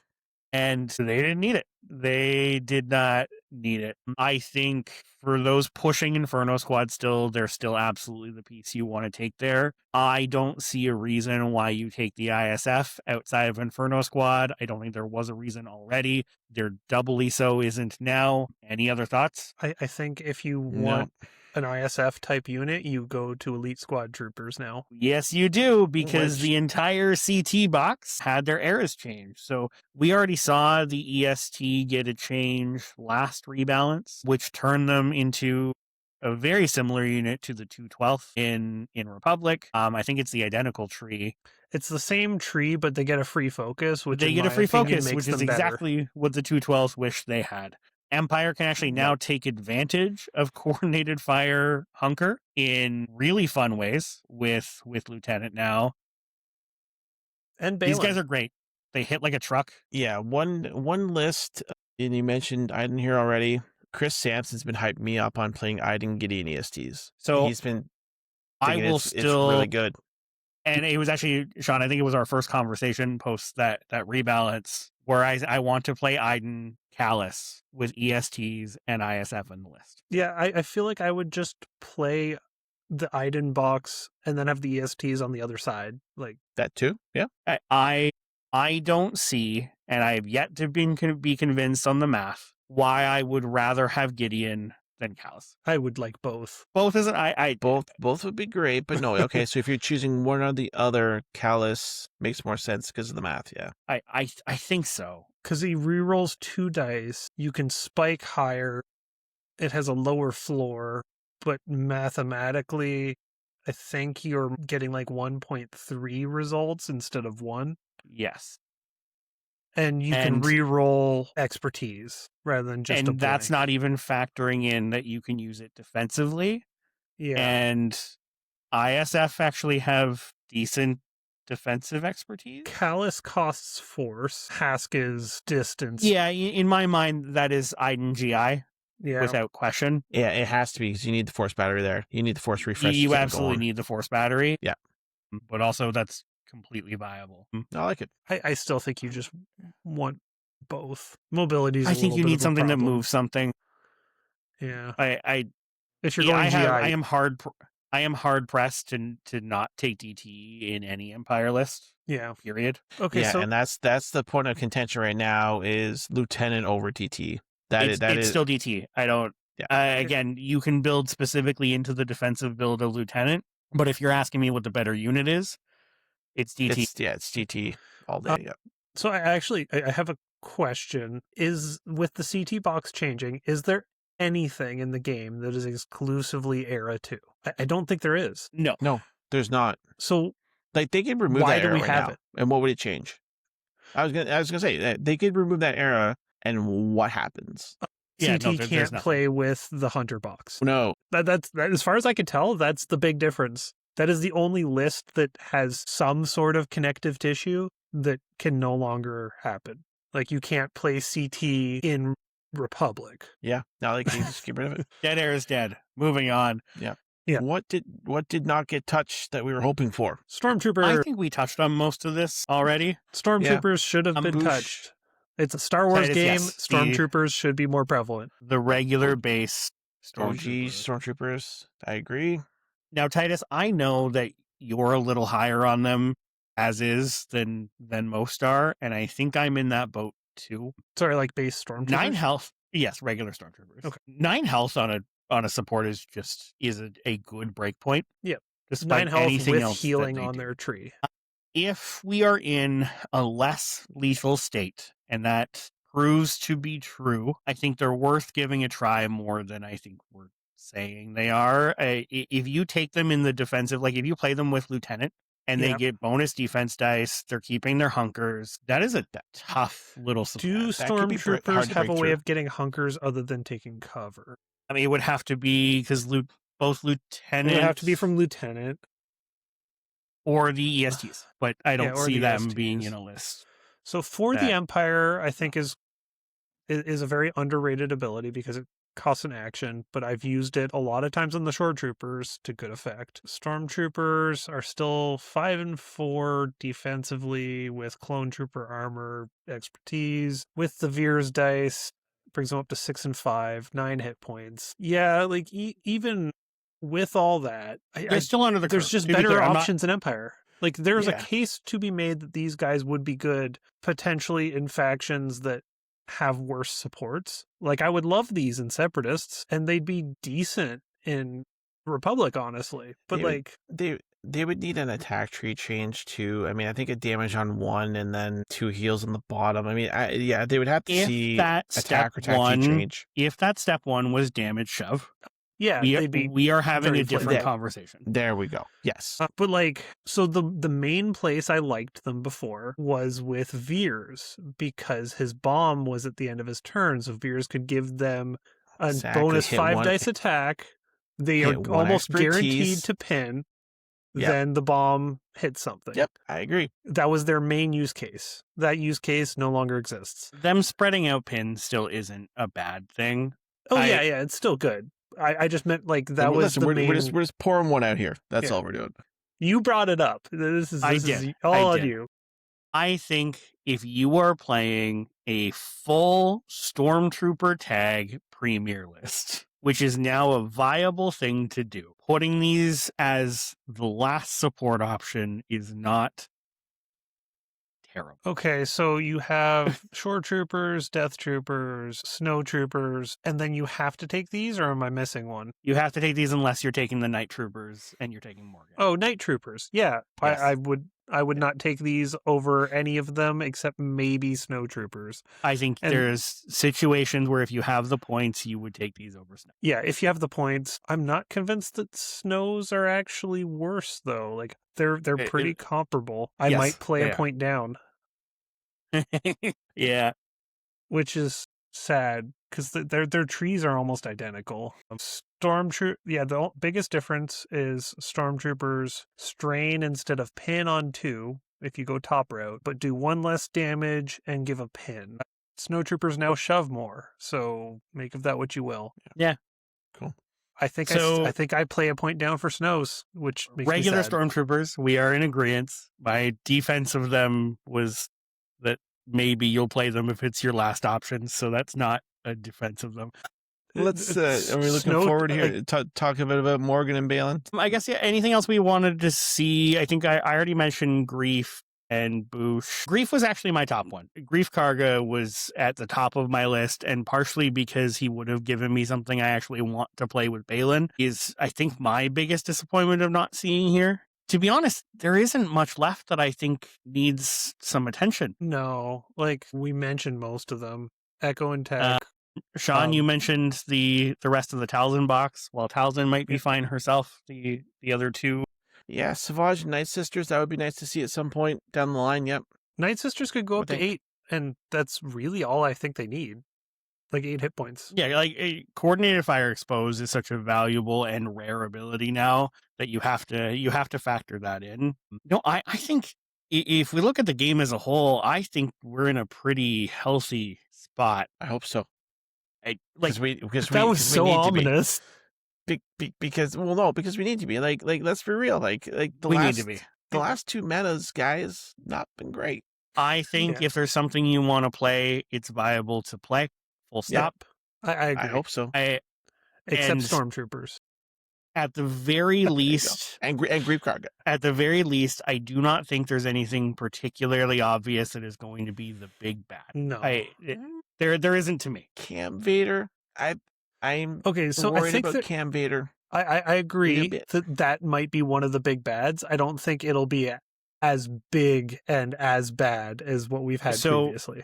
And they didn't need it. They did not need it. I think for those pushing Inferno Squad still, they're still absolutely the piece you want to take there. I don't see a reason why you take the ISF outside of Inferno Squad. I don't think there was a reason already. There doubly so isn't now. Any other thoughts? I think if you want an ISF type unit, you go to Elite Squad Troopers now. Yes, you do, because the entire CT box had their eras changed. So we already saw the EST get a change last rebalance, which turned them into a very similar unit to the 212th in Republic. I think it's the identical tree. It's the same tree, but they get a free focus, which they get a free focus, makes which is exactly what the 212th wish they had. Empire can actually now take advantage of coordinated fire hunker in really fun ways with Lieutenant now. And Balin. These guys are great. They hit like a truck. Yeah, one list, and you mentioned Iden here already. Chris Sampson's been hyping me up on playing Iden Gideon ESTs. So he's been. It's really good. And it was actually, Sean, I think it was our first conversation post that rebalance where I want to play Iden Callus with ESTs and ISF in the list. Yeah, I feel like I would just play the Iden box and then have the ESTs on the other side. Like that too? Yeah. I don't see, and I have yet to be convinced on the math, why I would rather have Gideon than Callus. I would like both. Both isn't both would be great, but no, okay, so if you're choosing one or the other, Callus makes more sense because of the math, yeah. I think so. Because he rerolls 2 dice, you can spike higher, it has a lower floor, but mathematically, I think you're getting like 1.3 results instead of 1. Yes. And you can reroll expertise rather than just and that's not even factoring in that you can use it defensively. Yeah. And ISF actually have decent defensive expertise. Callus costs force. Hask is distance. Yeah, in my mind, that is Iden GI. Yeah. Without question. Yeah, it has to be because you need the force battery there. You need the force refresh. You absolutely need the force battery. Yeah. But also that's completely viable. I like it. I still think you just want both. Mobility. I think you need something that moves something. Yeah. If you're going GI, I am hard pressed to not take DT in any Empire list. Yeah. Period. Okay. Yeah, and that's the point of contention right now is Lieutenant over DT. It's still DT. I don't. Yeah. Again, you can build specifically into the defensive build of Lieutenant, but if you're asking me what the better unit is, it's DT. It's DT all day. Yeah. So I have a question. Is with the CT box changing, is there anything in the game that is exclusively Era 2? I don't think there is. No, there's not. So like they could remove that era why do we have now, it? And what would it change? I was gonna say they could remove that era, and what happens? CT can't play with the Hunter box. No, that's as far as I can tell. That's the big difference. That is the only list that has some sort of connective tissue that can no longer happen. Like you can't play CT in Republic. Yeah, now they can just get rid of it. Dead air is dead. Moving on. Yeah. Yeah. What did not get touched that we were hoping for? Stormtrooper. I think we touched on most of this already. Stormtroopers should have been touched. It's a Star Wars game. Yes, Stormtroopers should be more prevalent. The regular base Stormtroopers. I agree. Now, Titus, I know that you're a little higher on them as is than most are, and I think I'm in that boat too. Sorry, like base Stormtroopers? 9 health. Yes, regular Stormtroopers. Okay. 9 health on a support is a good break point. Yep. Despite 9 health anything with else healing on their tree. If we are in a less lethal state, and that proves to be true, I think they're worth giving a try more than I think we're saying they are. If you take them in the defensive, like if you play them with Lieutenant and they get bonus defense dice, they're keeping their hunkers. That is a tough little support. Do That could be hard stormtroopers to have a break way through. of getting hunkers other than taking cover? I mean, it would have to be because both Lieutenant It would have to be from Lieutenant. or the ESTs, but I don't or see the them being ESTs. in a list. So for the Empire, I think is a very underrated ability because it costs an action, but I've used it a lot of times on the shore troopers to good effect. Stormtroopers are still 5 and 4 defensively with clone trooper armor expertise. With the Veers dice, brings them up to 6 and 5, 9 hit points. Yeah, like even with all that, They're still under the there's curve. just To be better clear, I'm not- options in Empire. Like there's a Yeah. case to be made that these guys would be good potentially in factions that have worse supports. Like I would love these in Separatists and they'd be decent in Republic, honestly. But They would need an attack tree change too. I mean, I think a damage on 1 and then 2 heals on the bottom. I mean, they would have to If see that attack or step attack tree one- change. If that step 1 was damage shove, yeah, we are having very a different flavorful. conversation. There we go. Yes. But so the main place I liked them before was with Veers because his bomb was at the end of his turn, so Veers could give them a Exactly. bonus Hit 5 one- dice attack. They are hit one almost guaranteed expertise. to pin. Yep. Then the bomb hits something. Yep, I agree. That was their main use case. That use case no longer exists. Them spreading out pins still isn't a bad thing. Oh yeah, it's still good. I just meant like that Well, was listen, the we're, main. we're just pouring one out here. That's Yeah. all we're doing. You brought it up. This is I is did. all I on did. you. I think if you are playing a full Stormtrooper tag premier list, which is now a viable thing to do, putting these as the last support option is not terrible. Okay, so you have shore troopers, death troopers, snow troopers, and then you have to take these, or am I missing one? You have to take these unless you're taking the Night Troopers and you're taking Morgan. Oh, night troopers. Yeah, Yes. I would not take these over any of them except maybe snow troopers. I think And- there's situations where if you have the points, you would take these over Snow. Yeah, if you have the points, I'm not convinced that snows are actually worse though. Like they're pretty comparable. I Yes, might play they a are. point down, Yeah. which is sad because their trees are almost identical. The biggest difference is stormtroopers strain instead of pin on 2 if you go top route, but do 1 less damage and give a pin. Snowtroopers now shove more, so make of that what you will. Yeah. Cool. I think So- I think I play a point down for snows, which makes Regular me sad. Stormtroopers, we are in agreement. My defense of them was that maybe you'll play them if it's your last option, so that's not a defense of them. Let's. Are we looking Snow- forward here? Talk a bit about Morgan and Balin. I guess, yeah, anything else we wanted to see? I think I already mentioned Grief and Boosh. Grief was actually my top one. Grief Karga was at the top of my list, and partially because he would have given me something I actually want to play with Balin is, I think, my biggest disappointment of not seeing here. To be honest, there isn't much left that I think needs some attention. No, like we mentioned most of them. Echo and Tech. Sean, you mentioned the rest of the Talzin box. Well, Talzin might be fine herself. The other two. Yeah, Savage and Night Sisters. That would be nice to see at some point down the line. Yep. Night Sisters could go I up to think- 8, and that's really all I think they need. Like 8 hit points. Yeah, like coordinated fire expose is such a valuable and rare ability now that you have to factor that in. No, I think if we look at the game as a whole, I think we're in a pretty healthy spot. I hope so. Like Because we That was because we so need to be. ominous. Because we need to be like let's be real. Like the we last need to be. the last 2 metas, guys, not been great. I think Yeah. if there's something you want to play, it's viable to play. Full stop. I agree. I hope so. Except and- stormtroopers. At the very There you go. least, And Grief Karga. at the very least, I do not think there's anything particularly obvious that is going to be the big bad. No. There isn't to me. Cam Vader. I'm Okay, so I worried think about that Cam Vader. I agree bit. that might be one of the big bads. I don't think it'll be as big and as bad as what we've had So- previously.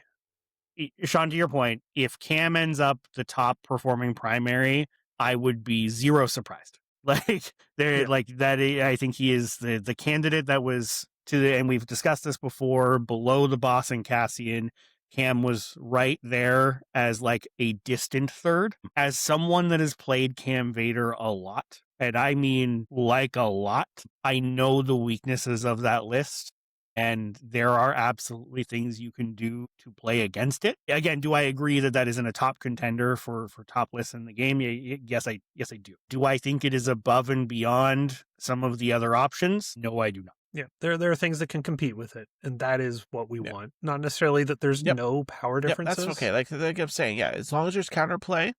Sean, to your point, if Cam ends up the top performing primary, I would be zero surprised. Like I think he is the candidate that was and we've discussed this before, below the boss and Cassian. Cam was right there as like a distant third. As someone that has played Cam Vader a lot, and I mean like a lot, I know the weaknesses of that list. And there are absolutely things you can do to play against it. Again, do I agree that that isn't a top contender for top lists in the game? Yes, I do. Do I think it is above and beyond some of the other options? No, I do not. Yeah, there are things that can compete with it, and that is what we want. Not necessarily that there's no power differences. That's okay. Like I'm saying, as long as there's counterplay,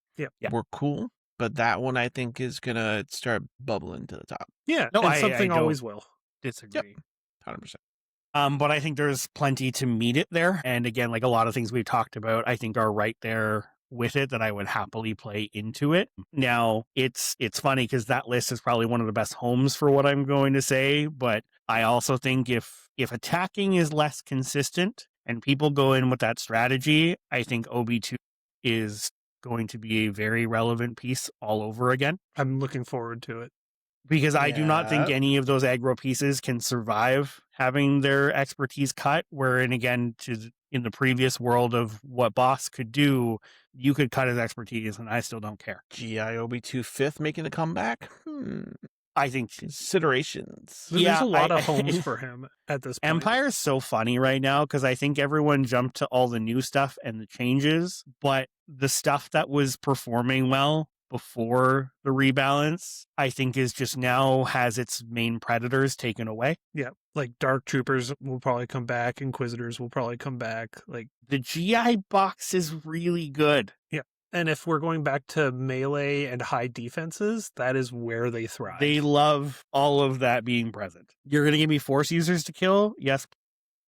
we're cool. But that one, I think, is gonna start bubbling to the top. Yeah, no, and something always will. Disagree. 100%. But I think there's plenty to meet it there. And again, like a lot of things we've talked about, I think are right there with it that I would happily play into it. Now, it's funny because that list is probably one of the best homes for what I'm going to say. But I also think if attacking is less consistent and people go in with that strategy, I think OB2 is going to be a very relevant piece all over again. I'm looking forward to it. Because I do not think any of those aggro pieces can survive having their expertise cut. Wherein, again, in the previous world of what Boss could do, you could cut his expertise, and I still don't care. GIOB2 5th making a comeback? I think considerations. There's a lot of homes for him at this point. Empire's so funny right now because I think everyone jumped to all the new stuff and the changes, but the stuff that was performing well before the rebalance, I think is just now has its main predators taken away. Yeah, like Dark Troopers will probably come back, Inquisitors will probably come back. Like the GI box is really good. Yeah. And if we're going back to melee and high defenses, that is where they thrive. They love all of that being present. You're going to give me force users to kill? Yes.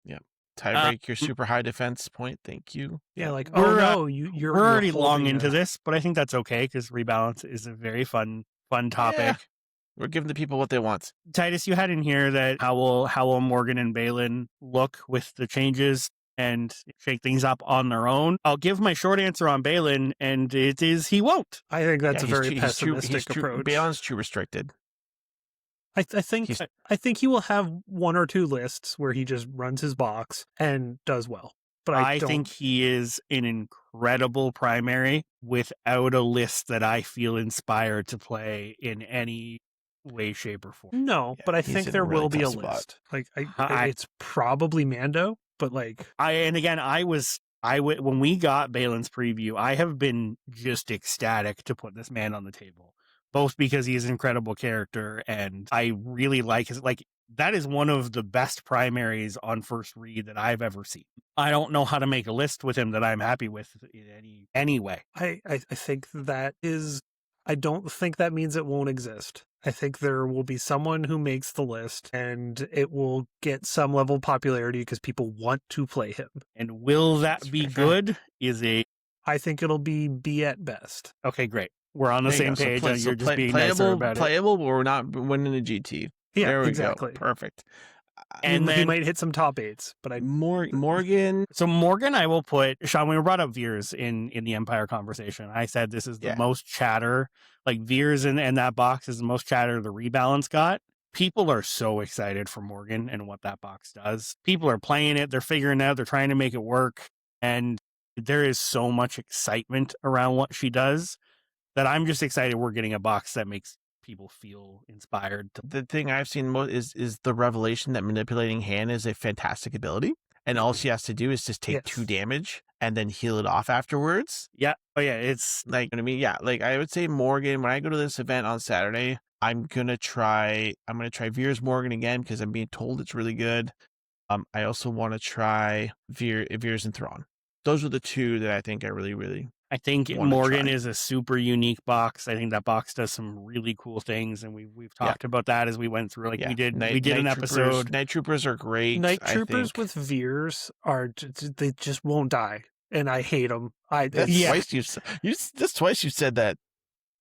Yeah. Tiebreak your super high defense point. Thank you. Yeah, like, we're you're already long into this, but I think that's okay because rebalance is a very fun topic. Yeah. We're giving the people what they want. Titus, you had in here that how will Morgan and Balin look with the changes and shake things up on their own? I'll give my short answer on Balin, and it is he won't. I think that's a very pessimistic approach. Balin's too restricted. I think he will have one or two lists where he just runs his box and does well. But I think he is an incredible primary without a list that I feel inspired to play in any way, shape, or form. No, but I think there will be a list. Like it's probably Mando, but like when we got Balin's preview, I have been just ecstatic to put this man on the table. Both because he is an incredible character and I really like his, that is one of the best primaries on first read that I've ever seen. I don't know how to make a list with him that I'm happy with in any way. I think that is, I don't think that means it won't exist. I think there will be someone who makes the list and it will get some level of popularity because people want to play him. And will that be good? I think it'll be B at best. Okay, great. We're on the same page, and you're just being nicer about it. Playable, but we're not winning a GT. Yeah, there we exactly. Go. Perfect. And then he might hit some top 8s, but Morgan. So Morgan, I will put Sean. When we brought up Veers in the Empire conversation, I said this is the most chatter. Like Veers and that box is the most chatter the rebalance got. People are so excited for Morgan and what that box does. People are playing it. They're figuring it out. They're trying to make it work, and there is so much excitement around what she does that I'm just excited we're getting a box that makes people feel inspired. The thing I've seen most is the revelation that manipulating hand is a fantastic ability, and all she has to do is just take 2 damage and then heal it off afterwards. Yeah. Oh yeah, it's like, I mean, yeah, like I would say Morgan, when I go to this event on Saturday, I'm gonna try Veers Morgan again because I'm being told it's really good. I also want to try Veers and Thrawn. Those are the 2 that I think I really I think Morgan is a super unique box. I think that box does some really cool things, and we've talked about that as we went through. We did an episode. Night Troopers are great. Night Troopers with Veers they just won't die, and I hate them. Twice that's twice you said that.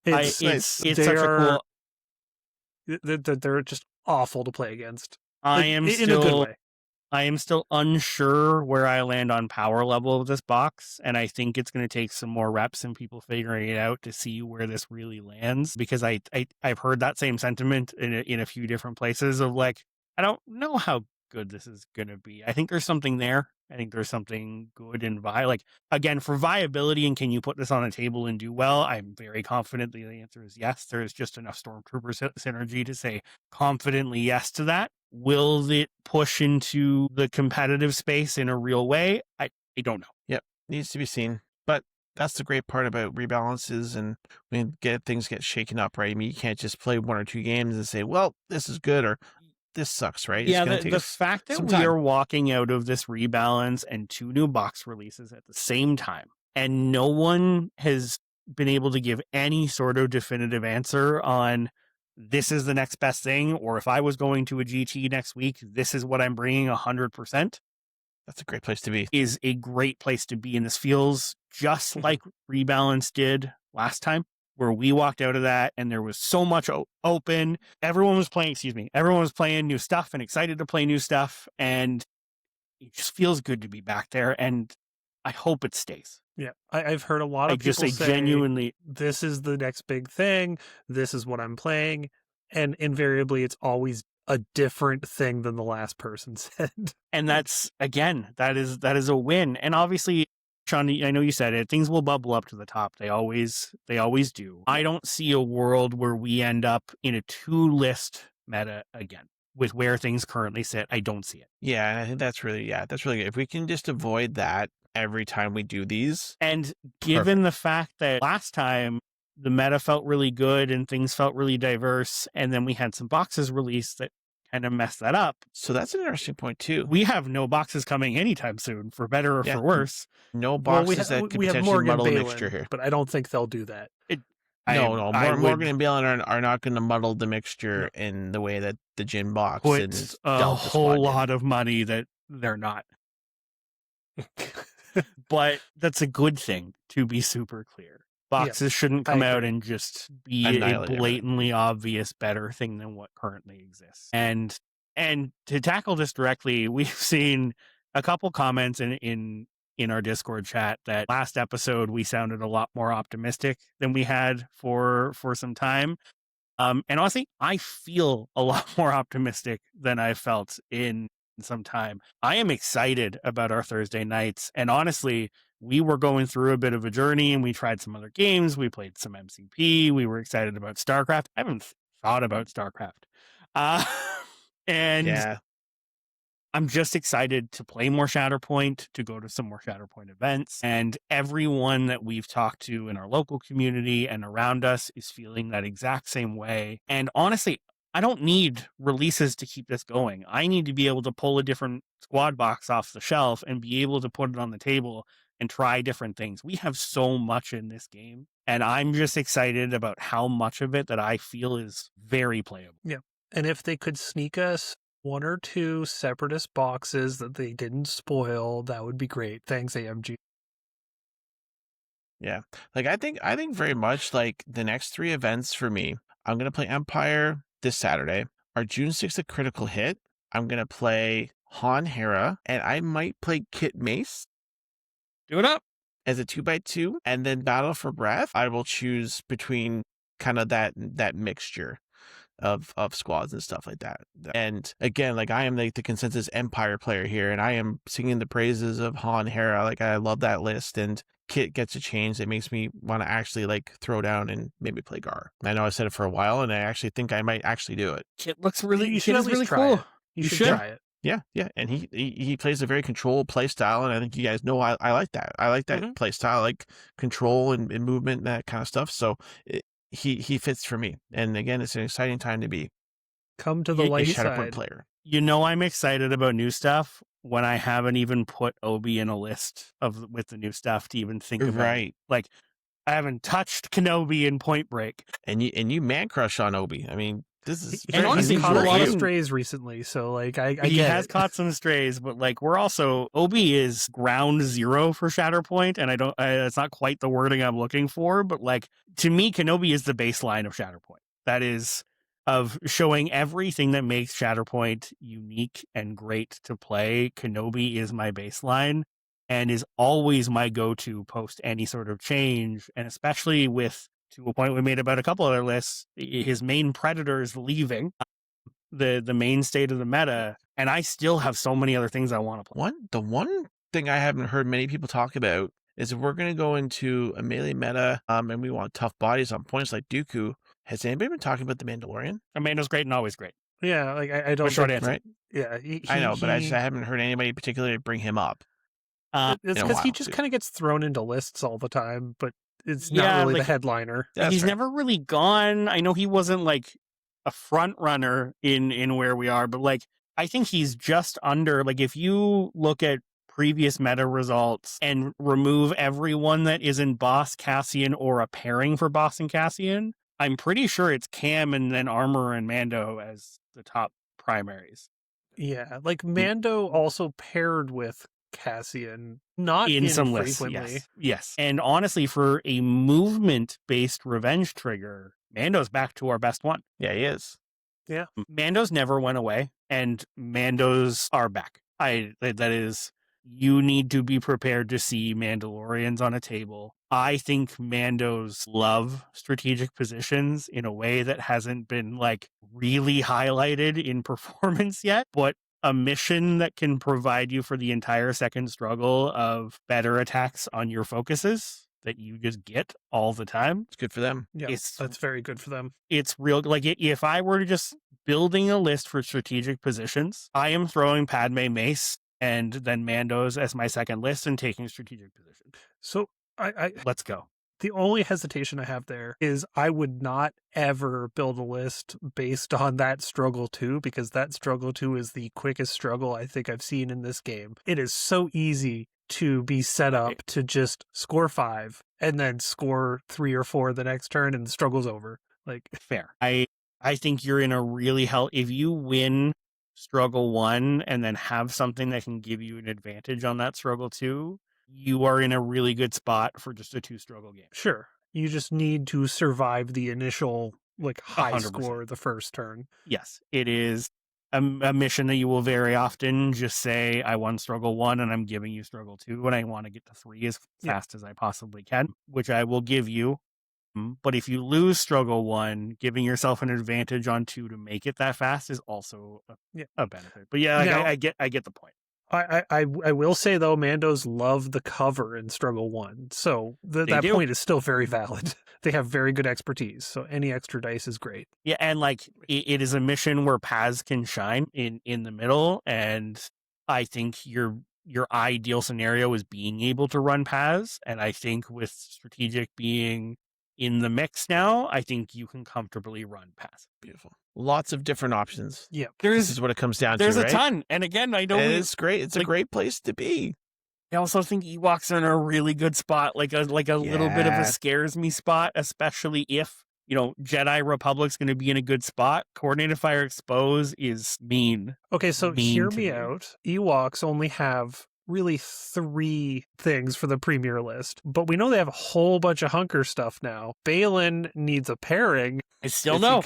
It's such a cool. They're just awful to play against. I am in a good way. I am still unsure where I land on power level of this box, and I think it's going to take some more reps and people figuring it out to see where this really lands. Because I've heard that same sentiment in a few different places of like, I don't know how good this is going to be. I think there's something there. I think there's something good and like again for viability and can you put this on a table and do well? I'm very confident the answer is yes. There's just enough Stormtrooper synergy to say confidently yes to that. Will it push into the competitive space in a real way? I don't know. Yep, needs to be seen. But that's the great part about rebalances and when things get shaken up, right? I mean, you can't just play 1 or 2 games and say, well, this is good or this sucks, right? Yeah, the fact that we are walking out of this rebalance and 2 new box releases at the same time, and no one has been able to give any sort of definitive answer on this is the next best thing, or if I was going to a GT next week, this is what I'm bringing 100%. That's a great place to be. Is a great place to be. And this feels just like Rebalance did last time, where we walked out of that and there was so much open. Everyone was playing new stuff and excited to play new stuff. And it just feels good to be back there. And I hope it stays. Yeah, I've heard a lot of people say genuinely, this is the next big thing. This is what I'm playing. And invariably, it's always a different thing than the last person said. And that's, again, that is a win. And obviously, Sean, I know you said it, things will bubble up to the top. They always do. I don't see a world where we end up in a 2-list meta again. With where things currently sit, I don't see it. Yeah, and I think that's really good. If we can just avoid that every time we do these. And given the fact that last time the meta felt really good and things felt really diverse, and then we had some boxes released that kind of messed that up. So that's an interesting point too. We have no boxes coming anytime soon, for better or for worse. No boxes that could potentially muddle the mixture here. But I don't think they'll do that. Morgan and Balin are not going to muddle the mixture in the way that the Jin box puts a whole lot of money that they're not. But that's a good thing, to be super clear. Boxes shouldn't come out and just be a blatantly obvious better thing than what currently exists. And to tackle this directly, we've seen a couple comments in our Discord chat that last episode we sounded a lot more optimistic than we had for some time. And honestly, I feel a lot more optimistic than I felt in some time. I am excited about our Thursday nights. And honestly, we were going through a bit of a journey and we tried some other games. We played some MCP. We were excited about StarCraft. I haven't thought about StarCraft. And I'm just excited to play more Shatterpoint, to go to some more Shatterpoint events. And everyone that we've talked to in our local community and around us is feeling that exact same way. And honestly, I don't need releases to keep this going. I need to be able to pull a different squad box off the shelf and be able to put it on the table and try different things. We have so much in this game, and I'm just excited about how much of it that I feel is very playable. Yeah. And if they could sneak us 1 or 2 separatist boxes that they didn't spoil, that would be great. Thanks, AMG. Yeah. Like I think very much like the next 3 events for me, I'm going to play Empire this Saturday. Our June 6th a critical hit. I'm going to play Han Hera, and I might play Kit Mace. Do it up. As a 2x2. And then Battle for Breath, I will choose between kind of that mixture of squads and stuff like that. And again, like I am like the consensus Empire player here, and I am singing the praises of Han Hera. Like I love that list, and Kit gets a change that makes me want to actually like throw down and maybe play Gar. I know I said it for a while, and I actually think I might actually do it. Kit looks really, Kit is really cool. You should try it. Yeah, and he plays a very controlled play style, and I think you guys know I like that. I like that play style, like control and movement and that kind of stuff. So he fits for me. And again, it's an exciting time to be. Come to the light side. Player. You know, I'm excited about new stuff when I haven't even put Obi in a list with the new stuff to even think about. Right. Like I haven't touched Kenobi in Point Break. And you man crush on Obi. I mean, this is and honestly, he's caught a lot of strays recently, so like he has caught some strays, but like we're also Obi is ground zero for Shatterpoint, and it's not quite the wording I'm looking for, but like to me, Kenobi is the baseline of Shatterpoint. That is of showing everything that makes Shatterpoint unique and great to play. Kenobi is my baseline and is always my go-to post any sort of change, and especially with, to a point we made about a couple other lists, his main predator is leaving the main state of the meta, and I still have so many other things I want to play. The one thing I haven't heard many people talk about is if we're going to go into a melee meta and we want tough bodies on points like Dooku, has anybody been talking about the Mandalorian? Amando's great and always great. Yeah, like I don't short think, answer. Right? Yeah, I know, but I haven't heard anybody particularly bring him up. It's because he just kind of gets thrown into lists all the time, but it's not really the headliner. He's never really gone. I know he wasn't like a front runner in where we are, but like I think he's just under. Like if you look at previous meta results and remove everyone that isn't Boss, Cassian, or a pairing for Boss and Cassian, I'm pretty sure it's Cam and then Armor and Mando as the top primaries. Yeah, like Mando also paired with Cassian, not in some lists. Yes. And honestly, for a movement-based revenge trigger, Mando's back to our best one. Yeah, he is. Yeah. Mando's never went away, and Mando's are back. That is, you need to be prepared to see Mandalorians on a table. I think Mandos love strategic positions in a way that hasn't been like really highlighted in performance yet, but a mission that can provide you for the entire second struggle of better attacks on your focuses that you just get all the time. It's good for them. Yeah, that's very good for them. It's real. Like if I were to just building a list for strategic positions, I am throwing Padme Mace and then Mando's as my second list and taking strategic positions. So let's go. The only hesitation I have there is I would not ever build a list based on that struggle 2, because that struggle 2 is the quickest struggle I think I've seen in this game. It is so easy to be set up to just score 5 and then score 3 or 4 the next turn and the struggle's over. Like, fair. I think you're in a really if you win struggle 1 and then have something that can give you an advantage on that struggle 2, you are in a really good spot for just a 2-struggle game. Sure. You just need to survive the initial like high 100%. Score the first turn. Yes, it is a mission that you will very often just say, I won struggle 1 and I'm giving you struggle 2 and I want to get to 3 as fast as I possibly can, which I will give you. But if you lose struggle 1, giving yourself an advantage on 2 to make it that fast is also a benefit. But I get the point. I will say, though, Mandos love the cover in struggle 1. So that point is still very valid. They have very good expertise. So any extra dice is great. Yeah, and like it is a mission where Paz can shine in the middle. And I think your ideal scenario is being able to run Paz. And I think with strategic being in the mix now, I think you can comfortably run Paz. Beautiful. Lots of different options. Yeah. This is what it comes down to, right? There's a ton. And again, I don't... It's great. It's a great place to be. I also think Ewoks are in a really good spot, like a little bit of a scares me spot, especially if, Jedi Republic's going to be in a good spot. Coordinated Fire Expose is mean. Okay, so hear me out. Ewoks only have really 3 things for the premier list, but we know they have a whole bunch of hunker stuff now. Balin needs a pairing. I still know.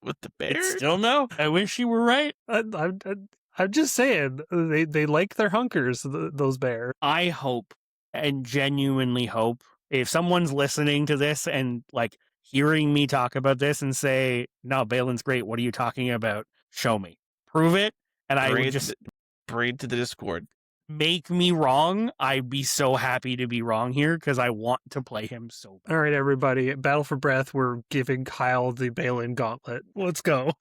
With the bear? Still no. I wish you were right. I'm just saying, they like their hunkers, those bears. I hope, and genuinely hope, if someone's listening to this and like hearing me talk about this and say, no, Balin's great, what are you talking about? Show me. Prove it. And I would just bring to the Discord. Make me wrong. I'd be so happy to be wrong here because I want to play him so bad. All right, everybody. Battle for Breath, we're giving Kyle the Balin gauntlet. Let's go.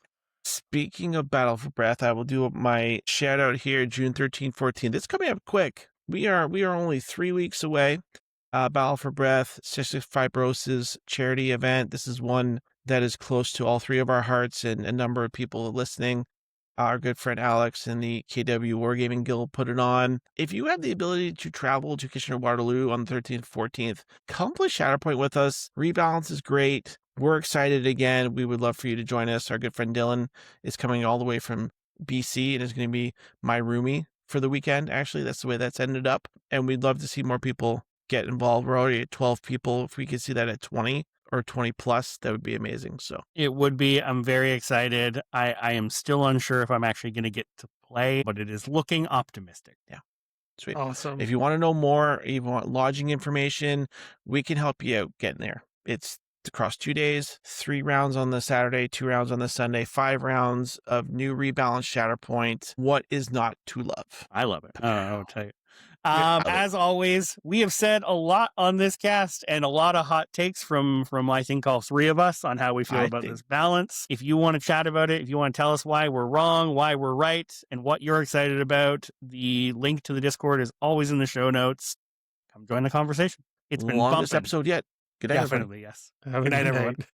Speaking of Battle for Breath, I will do my shout out here, June 13, 14. This is coming up quick. We are only 3 weeks away. Battle for Breath, cystic fibrosis charity event. This is one that is close to all 3 of our hearts and a number of people listening. Our good friend Alex and the KW Wargaming Guild put it on. If you have the ability to travel to Kitchener-Waterloo on the 13th, 14th, come play Shatterpoint with us. Rebalance is great. We're excited again. We would love for you to join us. Our good friend Dylan is coming all the way from BC and is going to be my roomie for the weekend. Actually, that's the way that's ended up. And we'd love to see more people get involved. We're already at 12 people. If we could see that at 20, or 20 plus, that would be amazing. So it would be. I'm very excited. I am still unsure if I'm actually going to get to play, but it is looking optimistic. Yeah. Sweet. Awesome. If you want to know more, you want lodging information, we can help you out getting there. It's across 2 days, 3 rounds on the Saturday, 2 rounds on the Sunday, 5 rounds of new rebalance Shatterpoint. What is not to love? I love it. I will tell you. Yeah, As always, we have said a lot on this cast and a lot of hot takes from I think all 3 of us on how we feel about this balance. If you want to chat about it, if you want to tell us why we're wrong, why we're right, and what you're excited about, the link to the Discord is always in the show notes. Come join the conversation. It's been longest bumping. episode yet. Good night, Definitely, everybody. yes. Have a Good night, good everyone. night.